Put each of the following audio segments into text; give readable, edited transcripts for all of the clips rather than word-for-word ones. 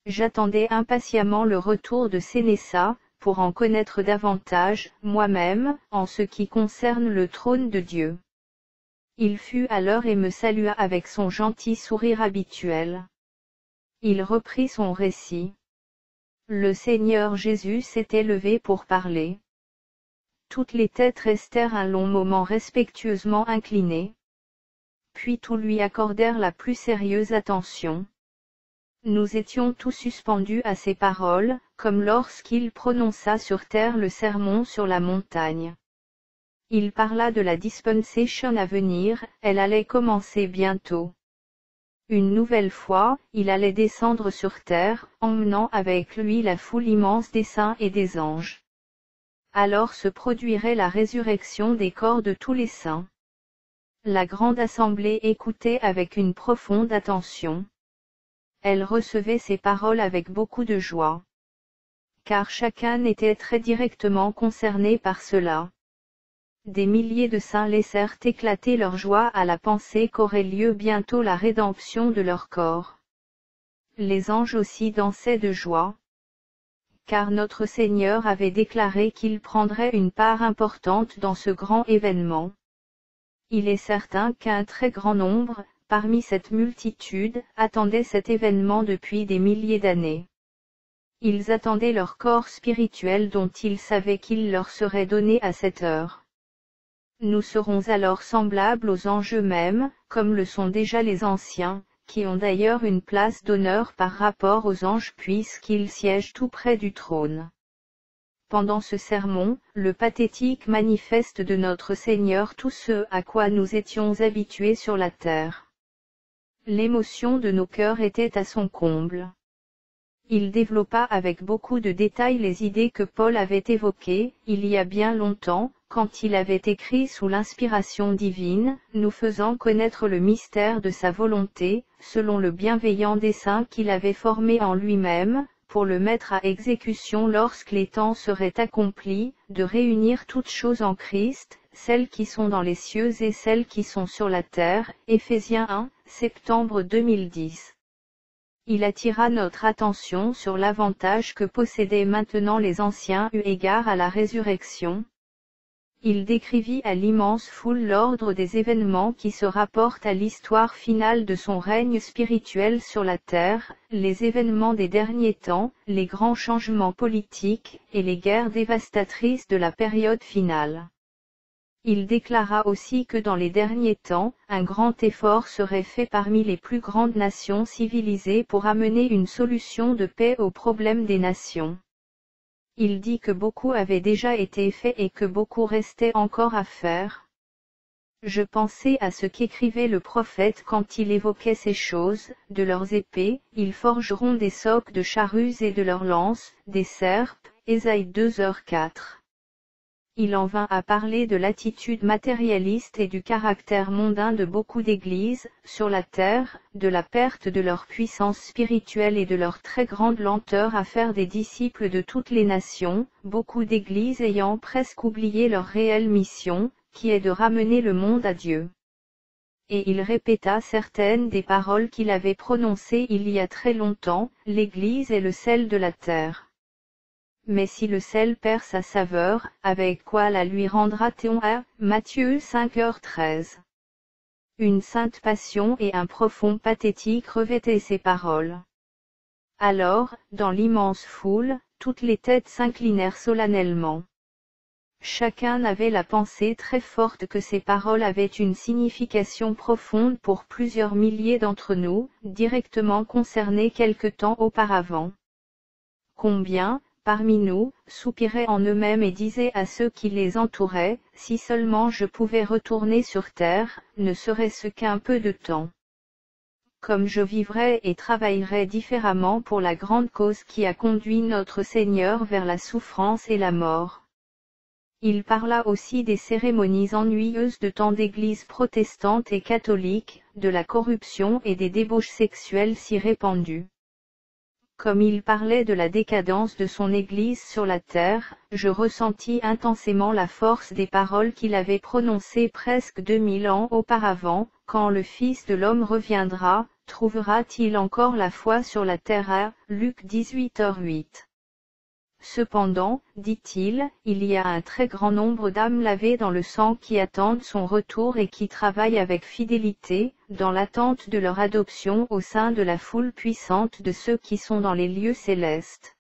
J'attendais impatiemment le retour de Sénéssa, pour en connaître davantage, moi-même, en ce qui concerne le trône de Dieu. Il fut à l'heure et me salua avec son gentil sourire habituel. Il reprit son récit. Le Seigneur Jésus s'était levé pour parler. Toutes les têtes restèrent un long moment respectueusement inclinées. Puis tous lui accordèrent la plus sérieuse attention. Nous étions tous suspendus à ses paroles, comme lorsqu'il prononça sur terre le sermon sur la montagne. Il parla de la dispensation à venir, elle allait commencer bientôt. Une nouvelle fois, il allait descendre sur terre, emmenant avec lui la foule immense des saints et des anges. Alors se produirait la résurrection des corps de tous les saints. La grande assemblée écoutait avec une profonde attention. Elle recevait ces paroles avec beaucoup de joie. Car chacun était très directement concerné par cela. Des milliers de saints laissèrent éclater leur joie à la pensée qu'aurait lieu bientôt la rédemption de leur corps. Les anges aussi dansaient de joie. Car notre Seigneur avait déclaré qu'il prendrait une part importante dans ce grand événement. Il est certain qu'un très grand nombre, parmi cette multitude, attendaient cet événement depuis des milliers d'années. Ils attendaient leur corps spirituel dont ils savaient qu'il leur serait donné à cette heure. Nous serons alors semblables aux anges eux-mêmes, comme le sont déjà les anciens, qui ont d'ailleurs une place d'honneur par rapport aux anges puisqu'ils siègent tout près du trône. Pendant ce sermon, le pathétique manifeste de notre Seigneur tout ce à quoi nous étions habitués sur la terre. L'émotion de nos cœurs était à son comble. Il développa avec beaucoup de détails les idées que Paul avait évoquées, il y a bien longtemps, quand il avait écrit sous l'inspiration divine, nous faisant connaître le mystère de sa volonté, selon le bienveillant dessein qu'il avait formé en lui-même, pour le mettre à exécution lorsque les temps seraient accomplis, de réunir toutes choses en Christ, celles qui sont dans les cieux et celles qui sont sur la terre, Éphésiens 1, septembre 2010. Il attira notre attention sur l'avantage que possédaient maintenant les anciens eu égard à la résurrection. Il décrivit à l'immense foule l'ordre des événements qui se rapportent à l'histoire finale de son règne spirituel sur la terre, les événements des derniers temps, les grands changements politiques, et les guerres dévastatrices de la période finale. Il déclara aussi que dans les derniers temps, un grand effort serait fait parmi les plus grandes nations civilisées pour amener une solution de paix aux problèmes des nations. Il dit que beaucoup avait déjà été fait et que beaucoup restait encore à faire. Je pensais à ce qu'écrivait le prophète quand il évoquait ces choses, de leurs épées, ils forgeront des socs de charrues et de leurs lances, des serpes, Ésaïe 2h4. Il en vint à parler de l'attitude matérialiste et du caractère mondain de beaucoup d'églises, sur la terre, de la perte de leur puissance spirituelle et de leur très grande lenteur à faire des disciples de toutes les nations, beaucoup d'églises ayant presque oublié leur réelle mission, qui est de ramener le monde à Dieu. Et il répéta certaines des paroles qu'il avait prononcées il y a très longtemps, l'Église est le sel de la terre. Mais si le sel perd sa saveur, avec quoi la lui rendra-t-on à Matthieu 5h13. Une sainte passion et un profond pathétique revêtaient ces paroles. Alors, dans l'immense foule, toutes les têtes s'inclinèrent solennellement. Chacun avait la pensée très forte que ces paroles avaient une signification profonde pour plusieurs milliers d'entre nous, directement concernés quelque temps auparavant. Combien, parmi nous, soupiraient en eux-mêmes et disaient à ceux qui les entouraient, si seulement je pouvais retourner sur terre, ne serait-ce qu'un peu de temps. Comme je vivrais et travaillerais différemment pour la grande cause qui a conduit notre Seigneur vers la souffrance et la mort. Il parla aussi des cérémonies ennuyeuses de tant d'églises protestantes et catholiques, de la corruption et des débauches sexuelles si répandues. Comme il parlait de la décadence de son Église sur la terre, je ressentis intensément la force des paroles qu'il avait prononcées presque 2000 ans auparavant, quand le Fils de l'homme reviendra, trouvera-t-il encore la foi sur la terre? Luc 18h08. Cependant, dit-il, il y a un très grand nombre d'âmes lavées dans le sang qui attendent son retour et qui travaillent avec fidélité, dans l'attente de leur adoption au sein de la foule puissante de ceux qui sont dans les lieux célestes.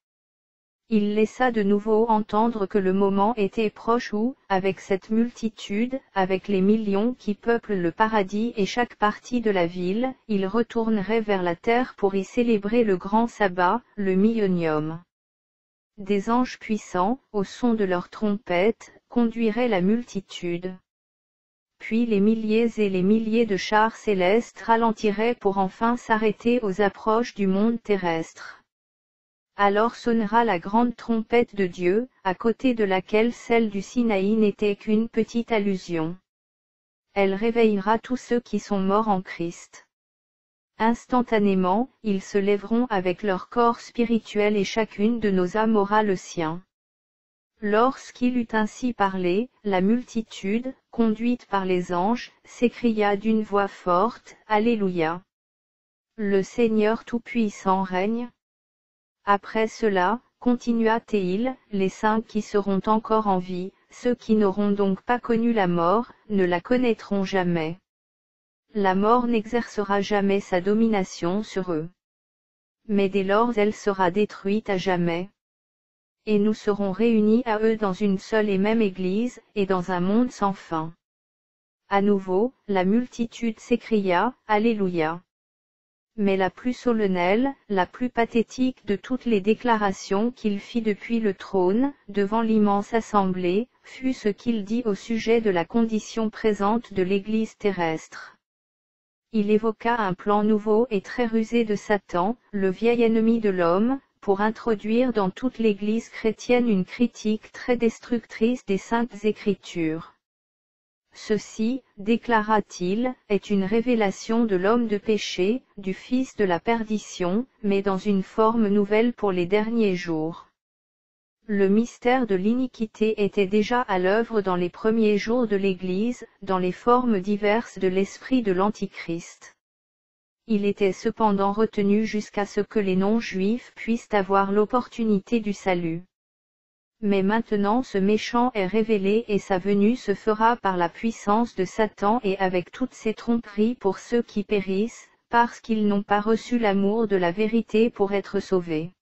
Il laissa de nouveau entendre que le moment était proche où, avec cette multitude, avec les millions qui peuplent le paradis et chaque partie de la ville, il retournerait vers la terre pour y célébrer le grand sabbat, le millénium. Des anges puissants, au son de leurs trompettes, conduiraient la multitude. Puis les milliers et les milliers de chars célestes ralentiraient pour enfin s'arrêter aux approches du monde terrestre. Alors sonnera la grande trompette de Dieu, à côté de laquelle celle du Sinaï n'était qu'une petite allusion. Elle réveillera tous ceux qui sont morts en Christ. Instantanément, ils se lèveront avec leur corps spirituel et chacune de nos âmes aura le sien. Lorsqu'il eut ainsi parlé, la multitude, conduite par les anges, s'écria d'une voix forte, Alléluia! Le Seigneur Tout-Puissant règne. Après cela, continua-t-il, les saints qui seront encore en vie, ceux qui n'auront donc pas connu la mort, ne la connaîtront jamais. La mort n'exercera jamais sa domination sur eux. Mais dès lors elle sera détruite à jamais. Et nous serons réunis à eux dans une seule et même Église, et dans un monde sans fin. À nouveau, la multitude s'écria, Alléluia! Mais la plus solennelle, la plus pathétique de toutes les déclarations qu'il fit depuis le trône, devant l'immense assemblée, fut ce qu'il dit au sujet de la condition présente de l'Église terrestre. Il évoqua un plan nouveau et très rusé de Satan, le vieil ennemi de l'homme, pour introduire dans toute l'Église chrétienne une critique très destructrice des Saintes Écritures. Ceci, déclara-t-il, est une révélation de l'homme de péché, du fils de la perdition, mais dans une forme nouvelle pour les derniers jours. Le mystère de l'iniquité était déjà à l'œuvre dans les premiers jours de l'Église, dans les formes diverses de l'esprit de l'Antichrist. Il était cependant retenu jusqu'à ce que les non-juifs puissent avoir l'opportunité du salut. Mais maintenant ce méchant est révélé et sa venue se fera par la puissance de Satan et avec toutes ses tromperies pour ceux qui périssent, parce qu'ils n'ont pas reçu l'amour de la vérité pour être sauvés.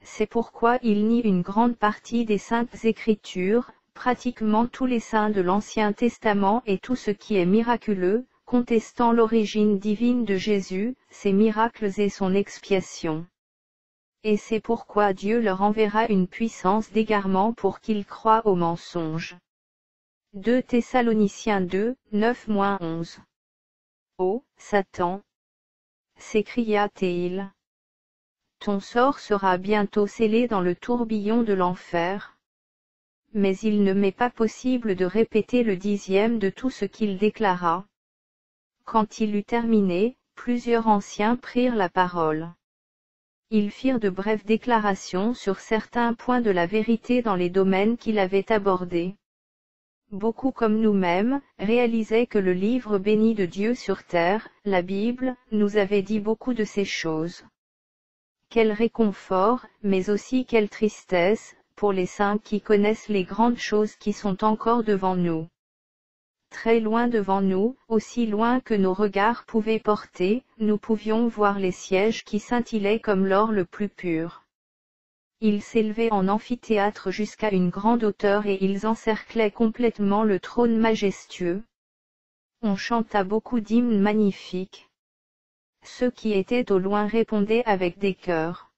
C'est pourquoi il nie une grande partie des Saintes Écritures, pratiquement tous les saints de l'Ancien Testament et tout ce qui est miraculeux, contestant l'origine divine de Jésus, ses miracles et son expiation. Et c'est pourquoi Dieu leur enverra une puissance d'égarement pour qu'ils croient aux mensonges. 2 Thessaloniciens 2, 9-11. Ô, Satan! S'écria-t-il. Ton sort sera bientôt scellé dans le tourbillon de l'enfer. Mais il ne m'est pas possible de répéter le 10e de tout ce qu'il déclara. Quand il eut terminé, plusieurs anciens prirent la parole. Ils firent de brèves déclarations sur certains points de la vérité dans les domaines qu'il avait abordés. Beaucoup comme nous-mêmes, réalisaient que le livre béni de Dieu sur terre, la Bible, nous avait dit beaucoup de ces choses. Quel réconfort, mais aussi quelle tristesse, pour les saints qui connaissent les grandes choses qui sont encore devant nous. Très loin devant nous, aussi loin que nos regards pouvaient porter, nous pouvions voir les sièges qui scintillaient comme l'or le plus pur. Ils s'élevaient en amphithéâtre jusqu'à une grande hauteur et ils encerclaient complètement le trône majestueux. On chanta beaucoup d'hymnes magnifiques. Ceux qui étaient au loin répondaient avec des chœurs.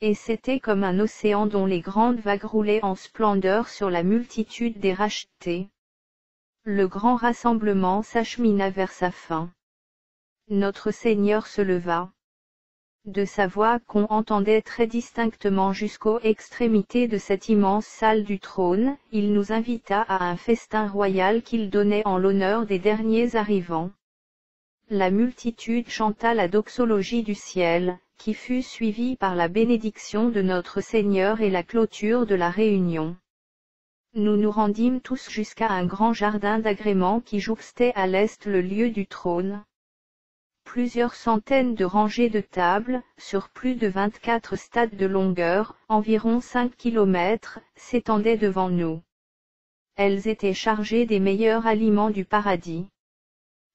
Et c'était comme un océan dont les grandes vagues roulaient en splendeur sur la multitude des rachetés. Le grand rassemblement s'achemina vers sa fin. Notre Seigneur se leva. De sa voix qu'on entendait très distinctement jusqu'aux extrémités de cette immense salle du trône, il nous invita à un festin royal qu'il donnait en l'honneur des derniers arrivants. La multitude chanta la doxologie du ciel, qui fut suivie par la bénédiction de notre Seigneur et la clôture de la réunion. Nous nous rendîmes tous jusqu'à un grand jardin d'agrément qui jouxtait à l'est le lieu du trône. plusieurs centaines de rangées de tables, sur plus de 24 stades de longueur, environ 5 km, s'étendaient devant nous. Elles étaient chargées des meilleurs aliments du paradis.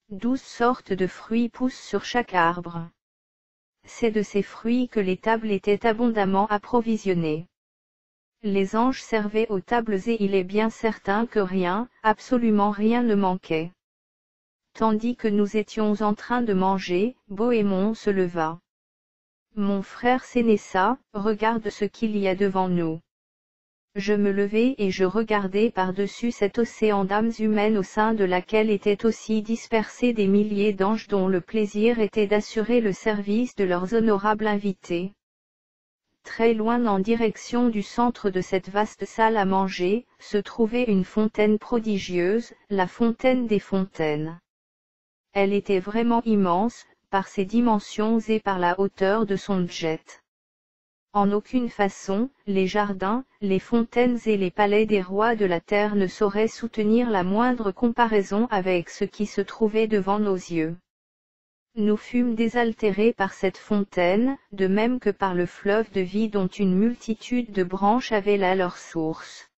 12 sortes de fruits poussent sur chaque arbre. C'est de ces fruits que les tables étaient abondamment approvisionnées. Les anges servaient aux tables et il est bien certain que rien, absolument rien ne manquait. Tandis que nous étions en train de manger, Bohémond se leva. Mon frère Sénéssa, regarde ce qu'il y a devant nous. Je me levai et je regardai par-dessus cet océan d'âmes humaines au sein de laquelle étaient aussi dispersés des milliers d'anges dont le plaisir était d'assurer le service de leurs honorables invités. Très loin en direction du centre de cette vaste salle à manger, se trouvait une fontaine prodigieuse, la fontaine des fontaines. Elle était vraiment immense, par ses dimensions et par la hauteur de son jet. En aucune façon, les jardins, les fontaines et les palais des rois de la terre ne sauraient soutenir la moindre comparaison avec ce qui se trouvait devant nos yeux. Nous fûmes désaltérés par cette fontaine, de même que par le fleuve de vie dont une multitude de branches avait là leur source.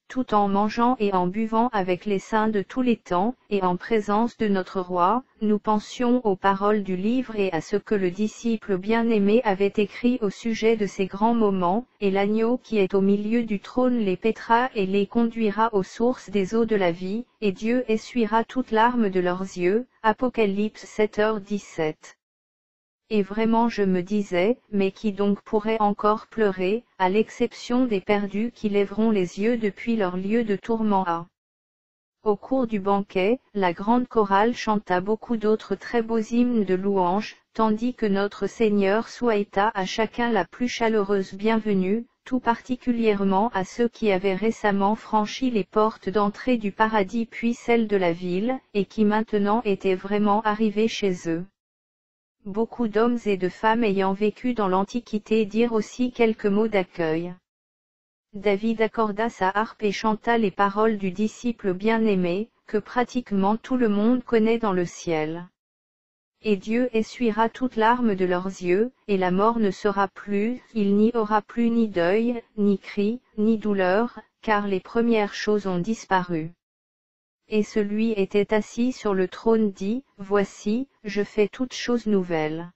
Tout en mangeant et en buvant avec les saints de tous les temps, et en présence de notre roi, nous pensions aux paroles du livre et à ce que le disciple bien-aimé avait écrit au sujet de ces grands moments, et l'agneau qui est au milieu du trône les paîtra et les conduira aux sources des eaux de la vie, et Dieu essuiera toute larme de leurs yeux. Apocalypse 7h17. Et vraiment je me disais, mais qui donc pourrait encore pleurer, à l'exception des perdus qui lèveront les yeux depuis leur lieu de tourment. Au cours du banquet, la grande chorale chanta beaucoup d'autres très beaux hymnes de louange, tandis que notre Seigneur souhaita à chacun la plus chaleureuse bienvenue, tout particulièrement à ceux qui avaient récemment franchi les portes d'entrée du paradis puis celles de la ville, et qui maintenant étaient vraiment arrivés chez eux. Beaucoup d'hommes et de femmes ayant vécu dans l'Antiquité dirent aussi quelques mots d'accueil. David accorda sa harpe et chanta les paroles du disciple bien-aimé, que pratiquement tout le monde connaît dans le ciel. Et Dieu essuiera toute larme de leurs yeux, et la mort ne sera plus, il n'y aura plus ni deuil, ni cri, ni douleur, car les premières choses ont disparu. Et celui était assis sur le trône dit, Voici, je fais toutes choses nouvelles.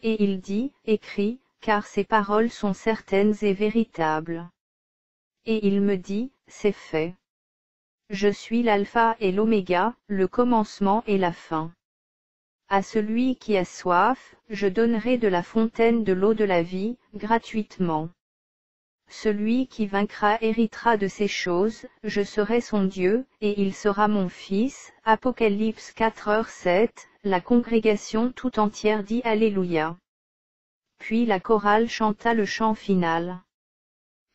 Et il dit, Écris, car ces paroles sont certaines et véritables. Et il me dit, C'est fait. Je suis l'alpha et l'oméga, le commencement et la fin. À celui qui a soif, je donnerai de la fontaine de l'eau de la vie, gratuitement. Celui qui vaincra héritera de ces choses, je serai son Dieu, et il sera mon fils. Apocalypse 4h7, la congrégation tout entière dit Alléluia. Puis la chorale chanta le chant final.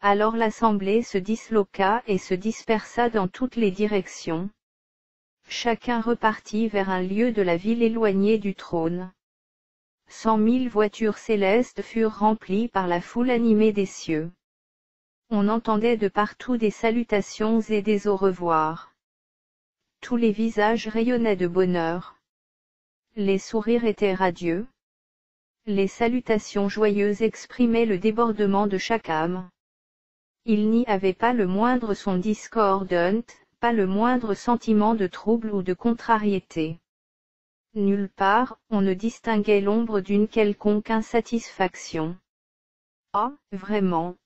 Alors l'assemblée se disloqua et se dispersa dans toutes les directions. Chacun repartit vers un lieu de la ville éloigné du trône. 100 000 voitures célestes furent remplies par la foule animée des cieux. On entendait de partout des salutations et des au revoir. Tous les visages rayonnaient de bonheur. Les sourires étaient radieux. Les salutations joyeuses exprimaient le débordement de chaque âme. Il n'y avait pas le moindre son discordant, pas le moindre sentiment de trouble ou de contrariété. Nulle part, on ne distinguait l'ombre d'une quelconque insatisfaction. Ah, vraiment.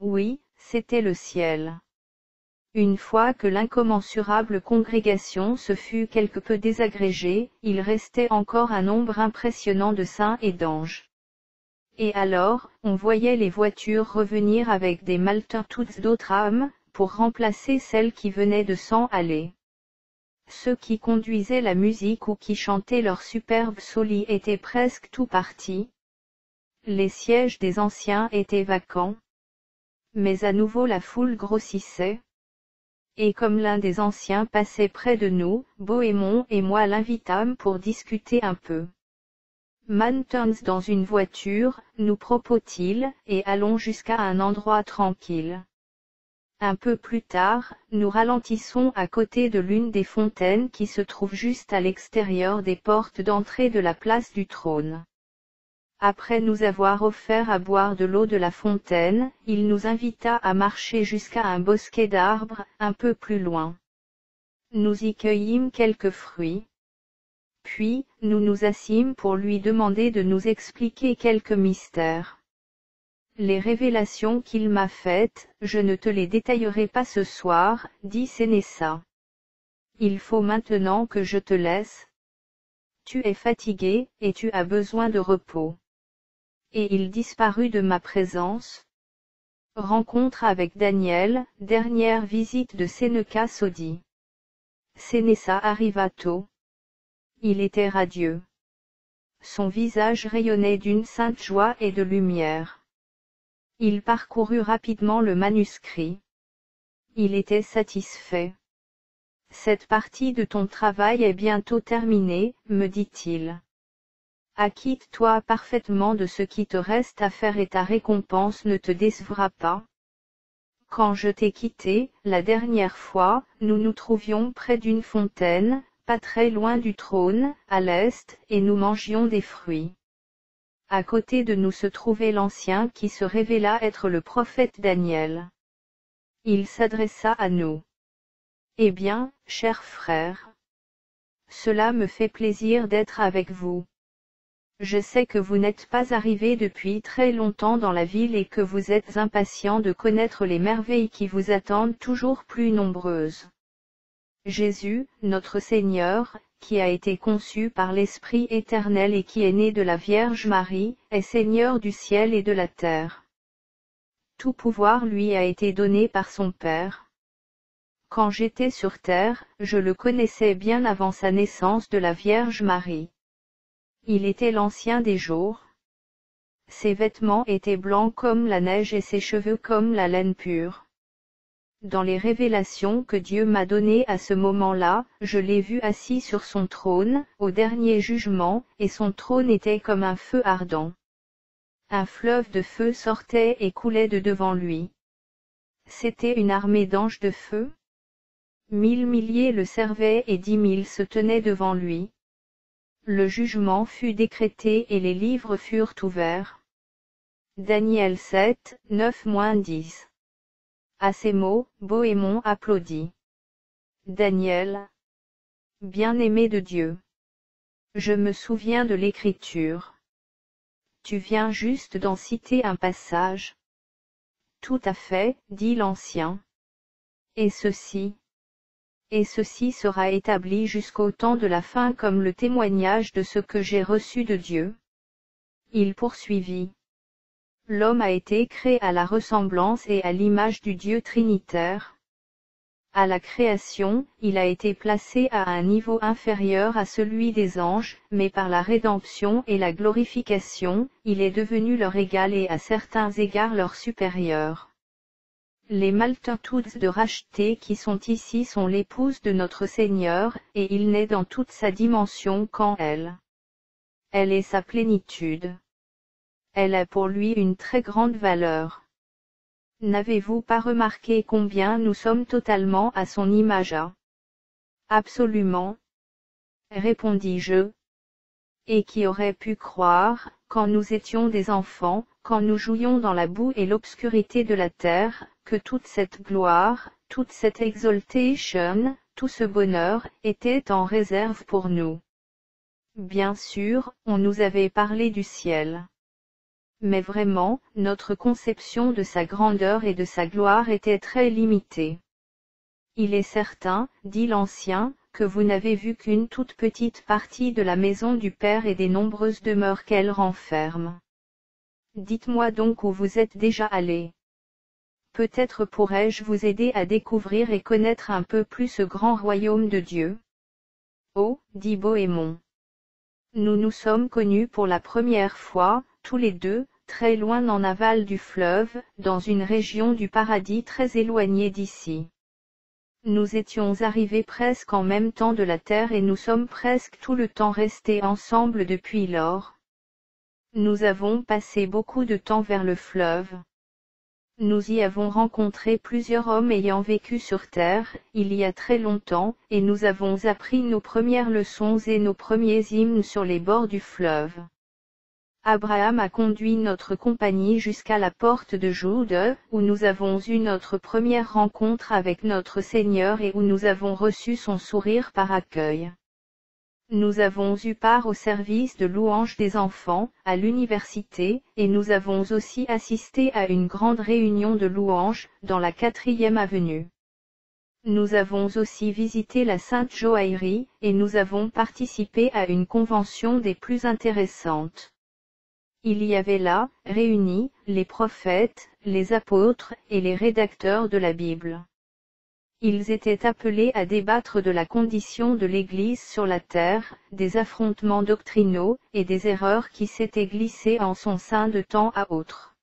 Oui, c'était le ciel. Une fois que l'incommensurable congrégation se fut quelque peu désagrégée, il restait encore un nombre impressionnant de saints et d'anges. Et alors, on voyait les voitures revenir avec des multitudes d'autres âmes, pour remplacer celles qui venaient de s'en aller. Ceux qui conduisaient la musique ou qui chantaient leurs superbes solis étaient presque tous partis. Les sièges des anciens étaient vacants. Mais à nouveau la foule grossissait. Et comme l'un des anciens passait près de nous, Bohémond et moi l'invitâmes pour discuter un peu. Montons dans une voiture, nous propos-il, et allons jusqu'à un endroit tranquille. Un peu plus tard, nous ralentissons à côté de l'une des fontaines qui se trouve juste à l'extérieur des portes d'entrée de la place du trône. Après nous avoir offert à boire de l'eau de la fontaine, il nous invita à marcher jusqu'à un bosquet d'arbres, un peu plus loin. Nous y cueillîmes quelques fruits. Puis, nous nous assîmes pour lui demander de nous expliquer quelques mystères. Les révélations qu'il m'a faites, je ne te les détaillerai pas ce soir, dit Sénéssa. Il faut maintenant que je te laisse. Tu es fatigué, et tu as besoin de repos. Et il disparut de ma présence. Rencontre avec Daniel, dernière visite de Sénéca-Sodi. Sénéssa arriva tôt. Il était radieux. Son visage rayonnait d'une sainte joie et de lumière. Il parcourut rapidement le manuscrit. Il était satisfait. Cette partie de ton travail est bientôt terminée, me dit-il. Acquitte-toi parfaitement de ce qui te reste à faire et ta récompense ne te décevra pas. Quand je t'ai quitté, la dernière fois, nous nous trouvions près d'une fontaine, pas très loin du trône, à l'est, et nous mangions des fruits. À côté de nous se trouvait l'Ancien qui se révéla être le prophète Daniel. Il s'adressa à nous. Eh bien, chers frères, cela me fait plaisir d'être avec vous. Je sais que vous n'êtes pas arrivés depuis très longtemps dans la ville et que vous êtes impatients de connaître les merveilles qui vous attendent toujours plus nombreuses. Jésus, notre Seigneur, qui a été conçu par l'Esprit éternel et qui est né de la Vierge Marie, est Seigneur du ciel et de la terre. Tout pouvoir lui a été donné par son Père. Quand j'étais sur terre, je le connaissais bien avant sa naissance de la Vierge Marie. Il était l'Ancien des jours. Ses vêtements étaient blancs comme la neige et ses cheveux comme la laine pure. Dans les révélations que Dieu m'a données à ce moment-là, je l'ai vu assis sur son trône, au dernier jugement, et son trône était comme un feu ardent. Un fleuve de feu sortait et coulait de devant lui. C'était une armée d'anges de feu. 1000 milliers le servaient et 10 000 se tenaient devant lui. Le jugement fut décrété et les livres furent ouverts. Daniel 7, 9-10. À ces mots, Bohémond applaudit. Daniel, bien-aimé de Dieu. Je me souviens de l'Écriture. Tu viens juste d'en citer un passage. Tout à fait, dit l'Ancien. Et ceci sera établi jusqu'au temps de la fin comme le témoignage de ce que j'ai reçu de Dieu. Il poursuivit. L'homme a été créé à la ressemblance et à l'image du Dieu trinitaire. À la création, il a été placé à un niveau inférieur à celui des anges, mais par la rédemption et la glorification, il est devenu leur égal et à certains égards leur supérieur. Les multitudes de rachetés qui sont ici sont l'épouse de notre Seigneur, et il naît dans toute sa dimension quand elle est sa plénitude. Elle a pour lui une très grande valeur. N'avez-vous pas remarqué combien nous sommes totalement à son image? Absolument, répondis-je. Et qui aurait pu croire, quand nous étions des enfants, quand nous jouions dans la boue et l'obscurité de la terre, que toute cette gloire, toute cette exaltation, tout ce bonheur, était en réserve pour nous. Bien sûr, on nous avait parlé du ciel. Mais vraiment, notre conception de sa grandeur et de sa gloire était très limitée. Il est certain, dit l'Ancien, que vous n'avez vu qu'une toute petite partie de la maison du Père et des nombreuses demeures qu'elle renferme. Dites-moi donc où vous êtes déjà allé. Peut-être pourrais-je vous aider à découvrir et connaître un peu plus ce grand royaume de Dieu. Oh, dit Bohémond. Nous nous sommes connus pour la première fois, tous les deux, très loin en aval du fleuve, dans une région du paradis très éloignée d'ici. Nous étions arrivés presque en même temps de la terre et nous sommes presque tout le temps restés ensemble depuis lors. Nous avons passé beaucoup de temps vers le fleuve. Nous y avons rencontré plusieurs hommes ayant vécu sur terre, il y a très longtemps, et nous avons appris nos premières leçons et nos premiers hymnes sur les bords du fleuve. Abraham a conduit notre compagnie jusqu'à la porte de Jude, où nous avons eu notre première rencontre avec notre Seigneur et où nous avons reçu son sourire par accueil. Nous avons eu part au service de louange des enfants, à l'université, et nous avons aussi assisté à une grande réunion de louange, dans la 4e avenue. Nous avons aussi visité la Sainte Joaillerie, et nous avons participé à une convention des plus intéressantes. Il y avait là, réunis, les prophètes, les apôtres, et les rédacteurs de la Bible. Ils étaient appelés à débattre de la condition de l'Église sur la terre, des affrontements doctrinaux, et des erreurs qui s'étaient glissées en son sein de temps à autre.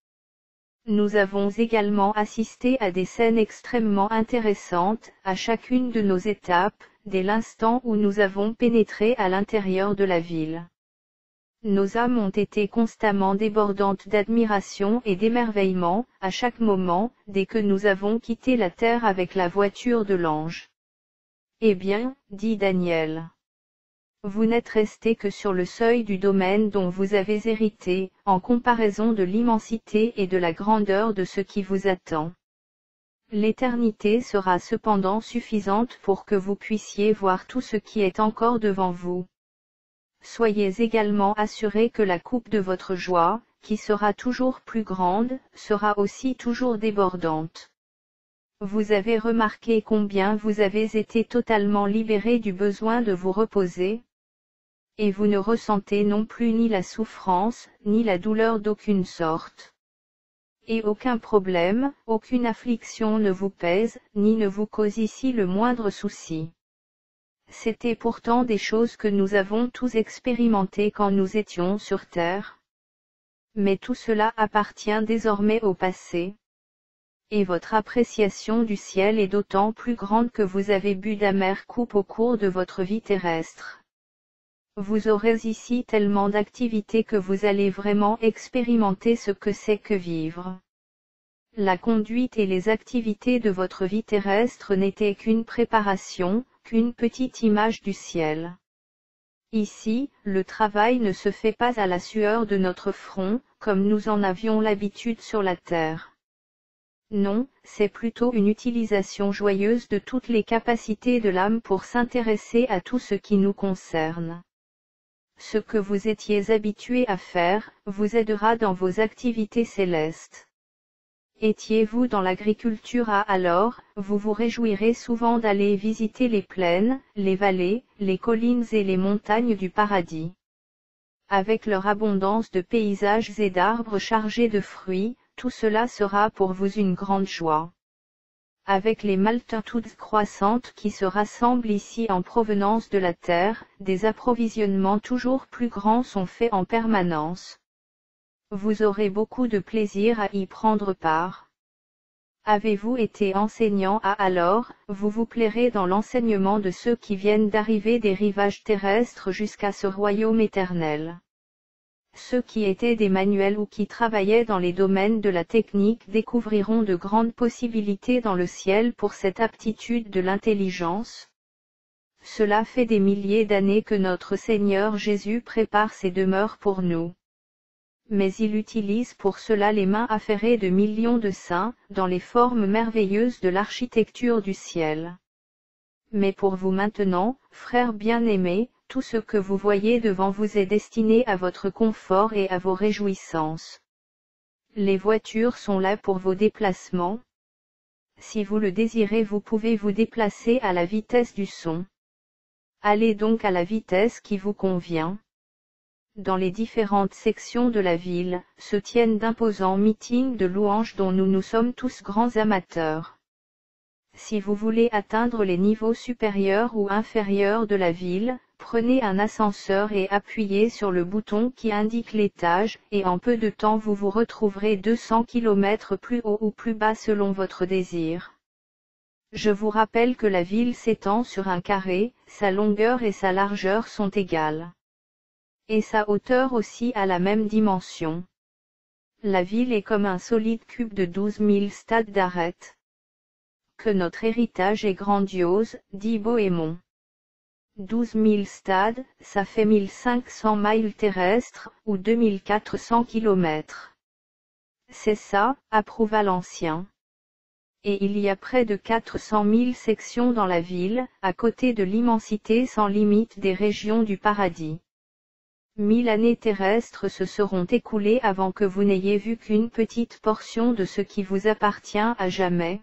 Nous avons également assisté à des scènes extrêmement intéressantes, à chacune de nos étapes, dès l'instant où nous avons pénétré à l'intérieur de la ville. Nos âmes ont été constamment débordantes d'admiration et d'émerveillement, à chaque moment, dès que nous avons quitté la terre avec la voiture de l'ange. Eh bien, dit Daniel. Vous n'êtes resté que sur le seuil du domaine dont vous avez hérité, en comparaison de l'immensité et de la grandeur de ce qui vous attend. L'éternité sera cependant suffisante pour que vous puissiez voir tout ce qui est encore devant vous. Soyez également assurés que la coupe de votre joie, qui sera toujours plus grande, sera aussi toujours débordante. Vous avez remarqué combien vous avez été totalement libérés du besoin de vous reposer? Et vous ne ressentez non plus ni la souffrance, ni la douleur d'aucune sorte. Et aucun problème, aucune affliction ne vous pèse, ni ne vous cause ici le moindre souci. C'étaient pourtant des choses que nous avons tous expérimentées quand nous étions sur terre. Mais tout cela appartient désormais au passé. Et votre appréciation du ciel est d'autant plus grande que vous avez bu d'amères coupes au cours de votre vie terrestre. Vous aurez ici tellement d'activités que vous allez vraiment expérimenter ce que c'est que vivre. La conduite et les activités de votre vie terrestre n'étaient qu'une préparation, qu'une petite image du ciel. Ici, le travail ne se fait pas à la sueur de notre front, comme nous en avions l'habitude sur la terre. Non, c'est plutôt une utilisation joyeuse de toutes les capacités de l'âme pour s'intéresser à tout ce qui nous concerne. Ce que vous étiez habitué à faire, vous aidera dans vos activités célestes. Étiez-vous dans l'agriculture alors, vous vous réjouirez souvent d'aller visiter les plaines, les vallées, les collines et les montagnes du paradis. Avec leur abondance de paysages et d'arbres chargés de fruits, tout cela sera pour vous une grande joie. Avec les multitudes croissantes qui se rassemblent ici en provenance de la terre, des approvisionnements toujours plus grands sont faits en permanence. Vous aurez beaucoup de plaisir à y prendre part. Avez-vous été enseignant alors, vous vous plairez dans l'enseignement de ceux qui viennent d'arriver des rivages terrestres jusqu'à ce royaume éternel. Ceux qui étaient des manuels ou qui travaillaient dans les domaines de la technique découvriront de grandes possibilités dans le ciel pour cette aptitude de l'intelligence. Cela fait des milliers d'années que notre Seigneur Jésus prépare ces demeures pour nous. Mais il utilise pour cela les mains affairées de millions de saints, dans les formes merveilleuses de l'architecture du ciel. Mais pour vous maintenant, frères bien-aimés, tout ce que vous voyez devant vous est destiné à votre confort et à vos réjouissances. Les voitures sont là pour vos déplacements. Si vous le désirez, vous pouvez vous déplacer à la vitesse du son. Allez donc à la vitesse qui vous convient. Dans les différentes sections de la ville, se tiennent d'imposants meetings de louanges dont nous sommes tous grands amateurs. Si vous voulez atteindre les niveaux supérieurs ou inférieurs de la ville, prenez un ascenseur et appuyez sur le bouton qui indique l'étage, et en peu de temps vous vous retrouverez 200 km plus haut ou plus bas selon votre désir. Je vous rappelle que la ville s'étend sur un carré, sa longueur et sa largeur sont égales. Et sa hauteur aussi à la même dimension. La ville est comme un solide cube de 12 000 stades d'arête. Que notre héritage est grandiose, dit Bohémond. 12 000 stades, ça fait 1500 miles terrestres, ou 2400 kilomètres. C'est ça, approuva l'ancien. Et il y a près de 400 000 sections dans la ville, à côté de l'immensité sans limite des régions du paradis. 1000 années terrestres se seront écoulées avant que vous n'ayez vu qu'une petite portion de ce qui vous appartient à jamais.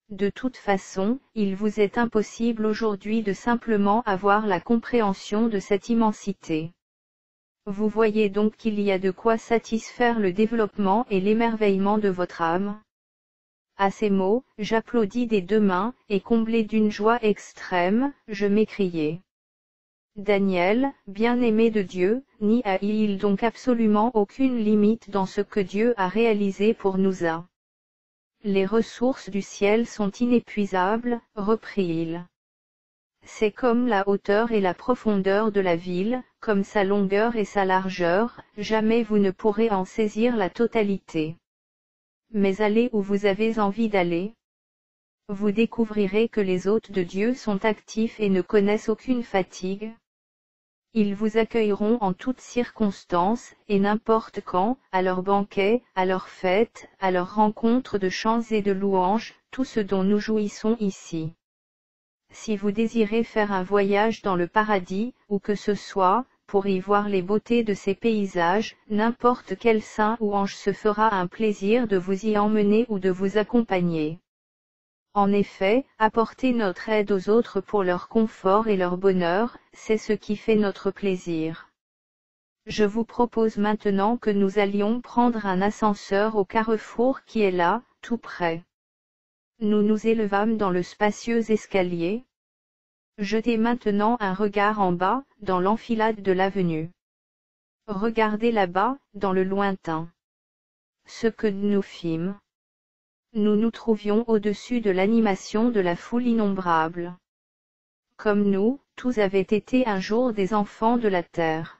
De toute façon, il vous est impossible aujourd'hui de simplement avoir la compréhension de cette immensité. Vous voyez donc qu'il y a de quoi satisfaire le développement et l'émerveillement de votre âme. À ces mots, j'applaudis des deux mains, et comblé d'une joie extrême, je m'écriai. Daniel, bien-aimé de Dieu, n'y a-t-il donc absolument aucune limite dans ce que Dieu a réalisé pour nous a. Les ressources du ciel sont inépuisables, reprit-il. C'est comme la hauteur et la profondeur de la ville, comme sa longueur et sa largeur, jamais vous ne pourrez en saisir la totalité. Mais allez où vous avez envie d'aller. Vous découvrirez que les hôtes de Dieu sont actifs et ne connaissent aucune fatigue. Ils vous accueilleront en toutes circonstances, et n'importe quand, à leurs banquets, à leurs fêtes, à leurs rencontres de chants et de louanges, tout ce dont nous jouissons ici. Si vous désirez faire un voyage dans le paradis, ou que ce soit, pour y voir les beautés de ces paysages, n'importe quel saint ou ange se fera un plaisir de vous y emmener ou de vous accompagner. En effet, apporter notre aide aux autres pour leur confort et leur bonheur, c'est ce qui fait notre plaisir. Je vous propose maintenant que nous allions prendre un ascenseur au carrefour qui est là, tout près. Nous nous élevâmes dans le spacieux escalier. Jetez maintenant un regard en bas, dans l'enfilade de l'avenue. Regardez là-bas, dans le lointain. Ce que nous fîmes. Nous nous trouvions au-dessus de l'animation de la foule innombrable. Comme nous, tous avaient été un jour des enfants de la terre.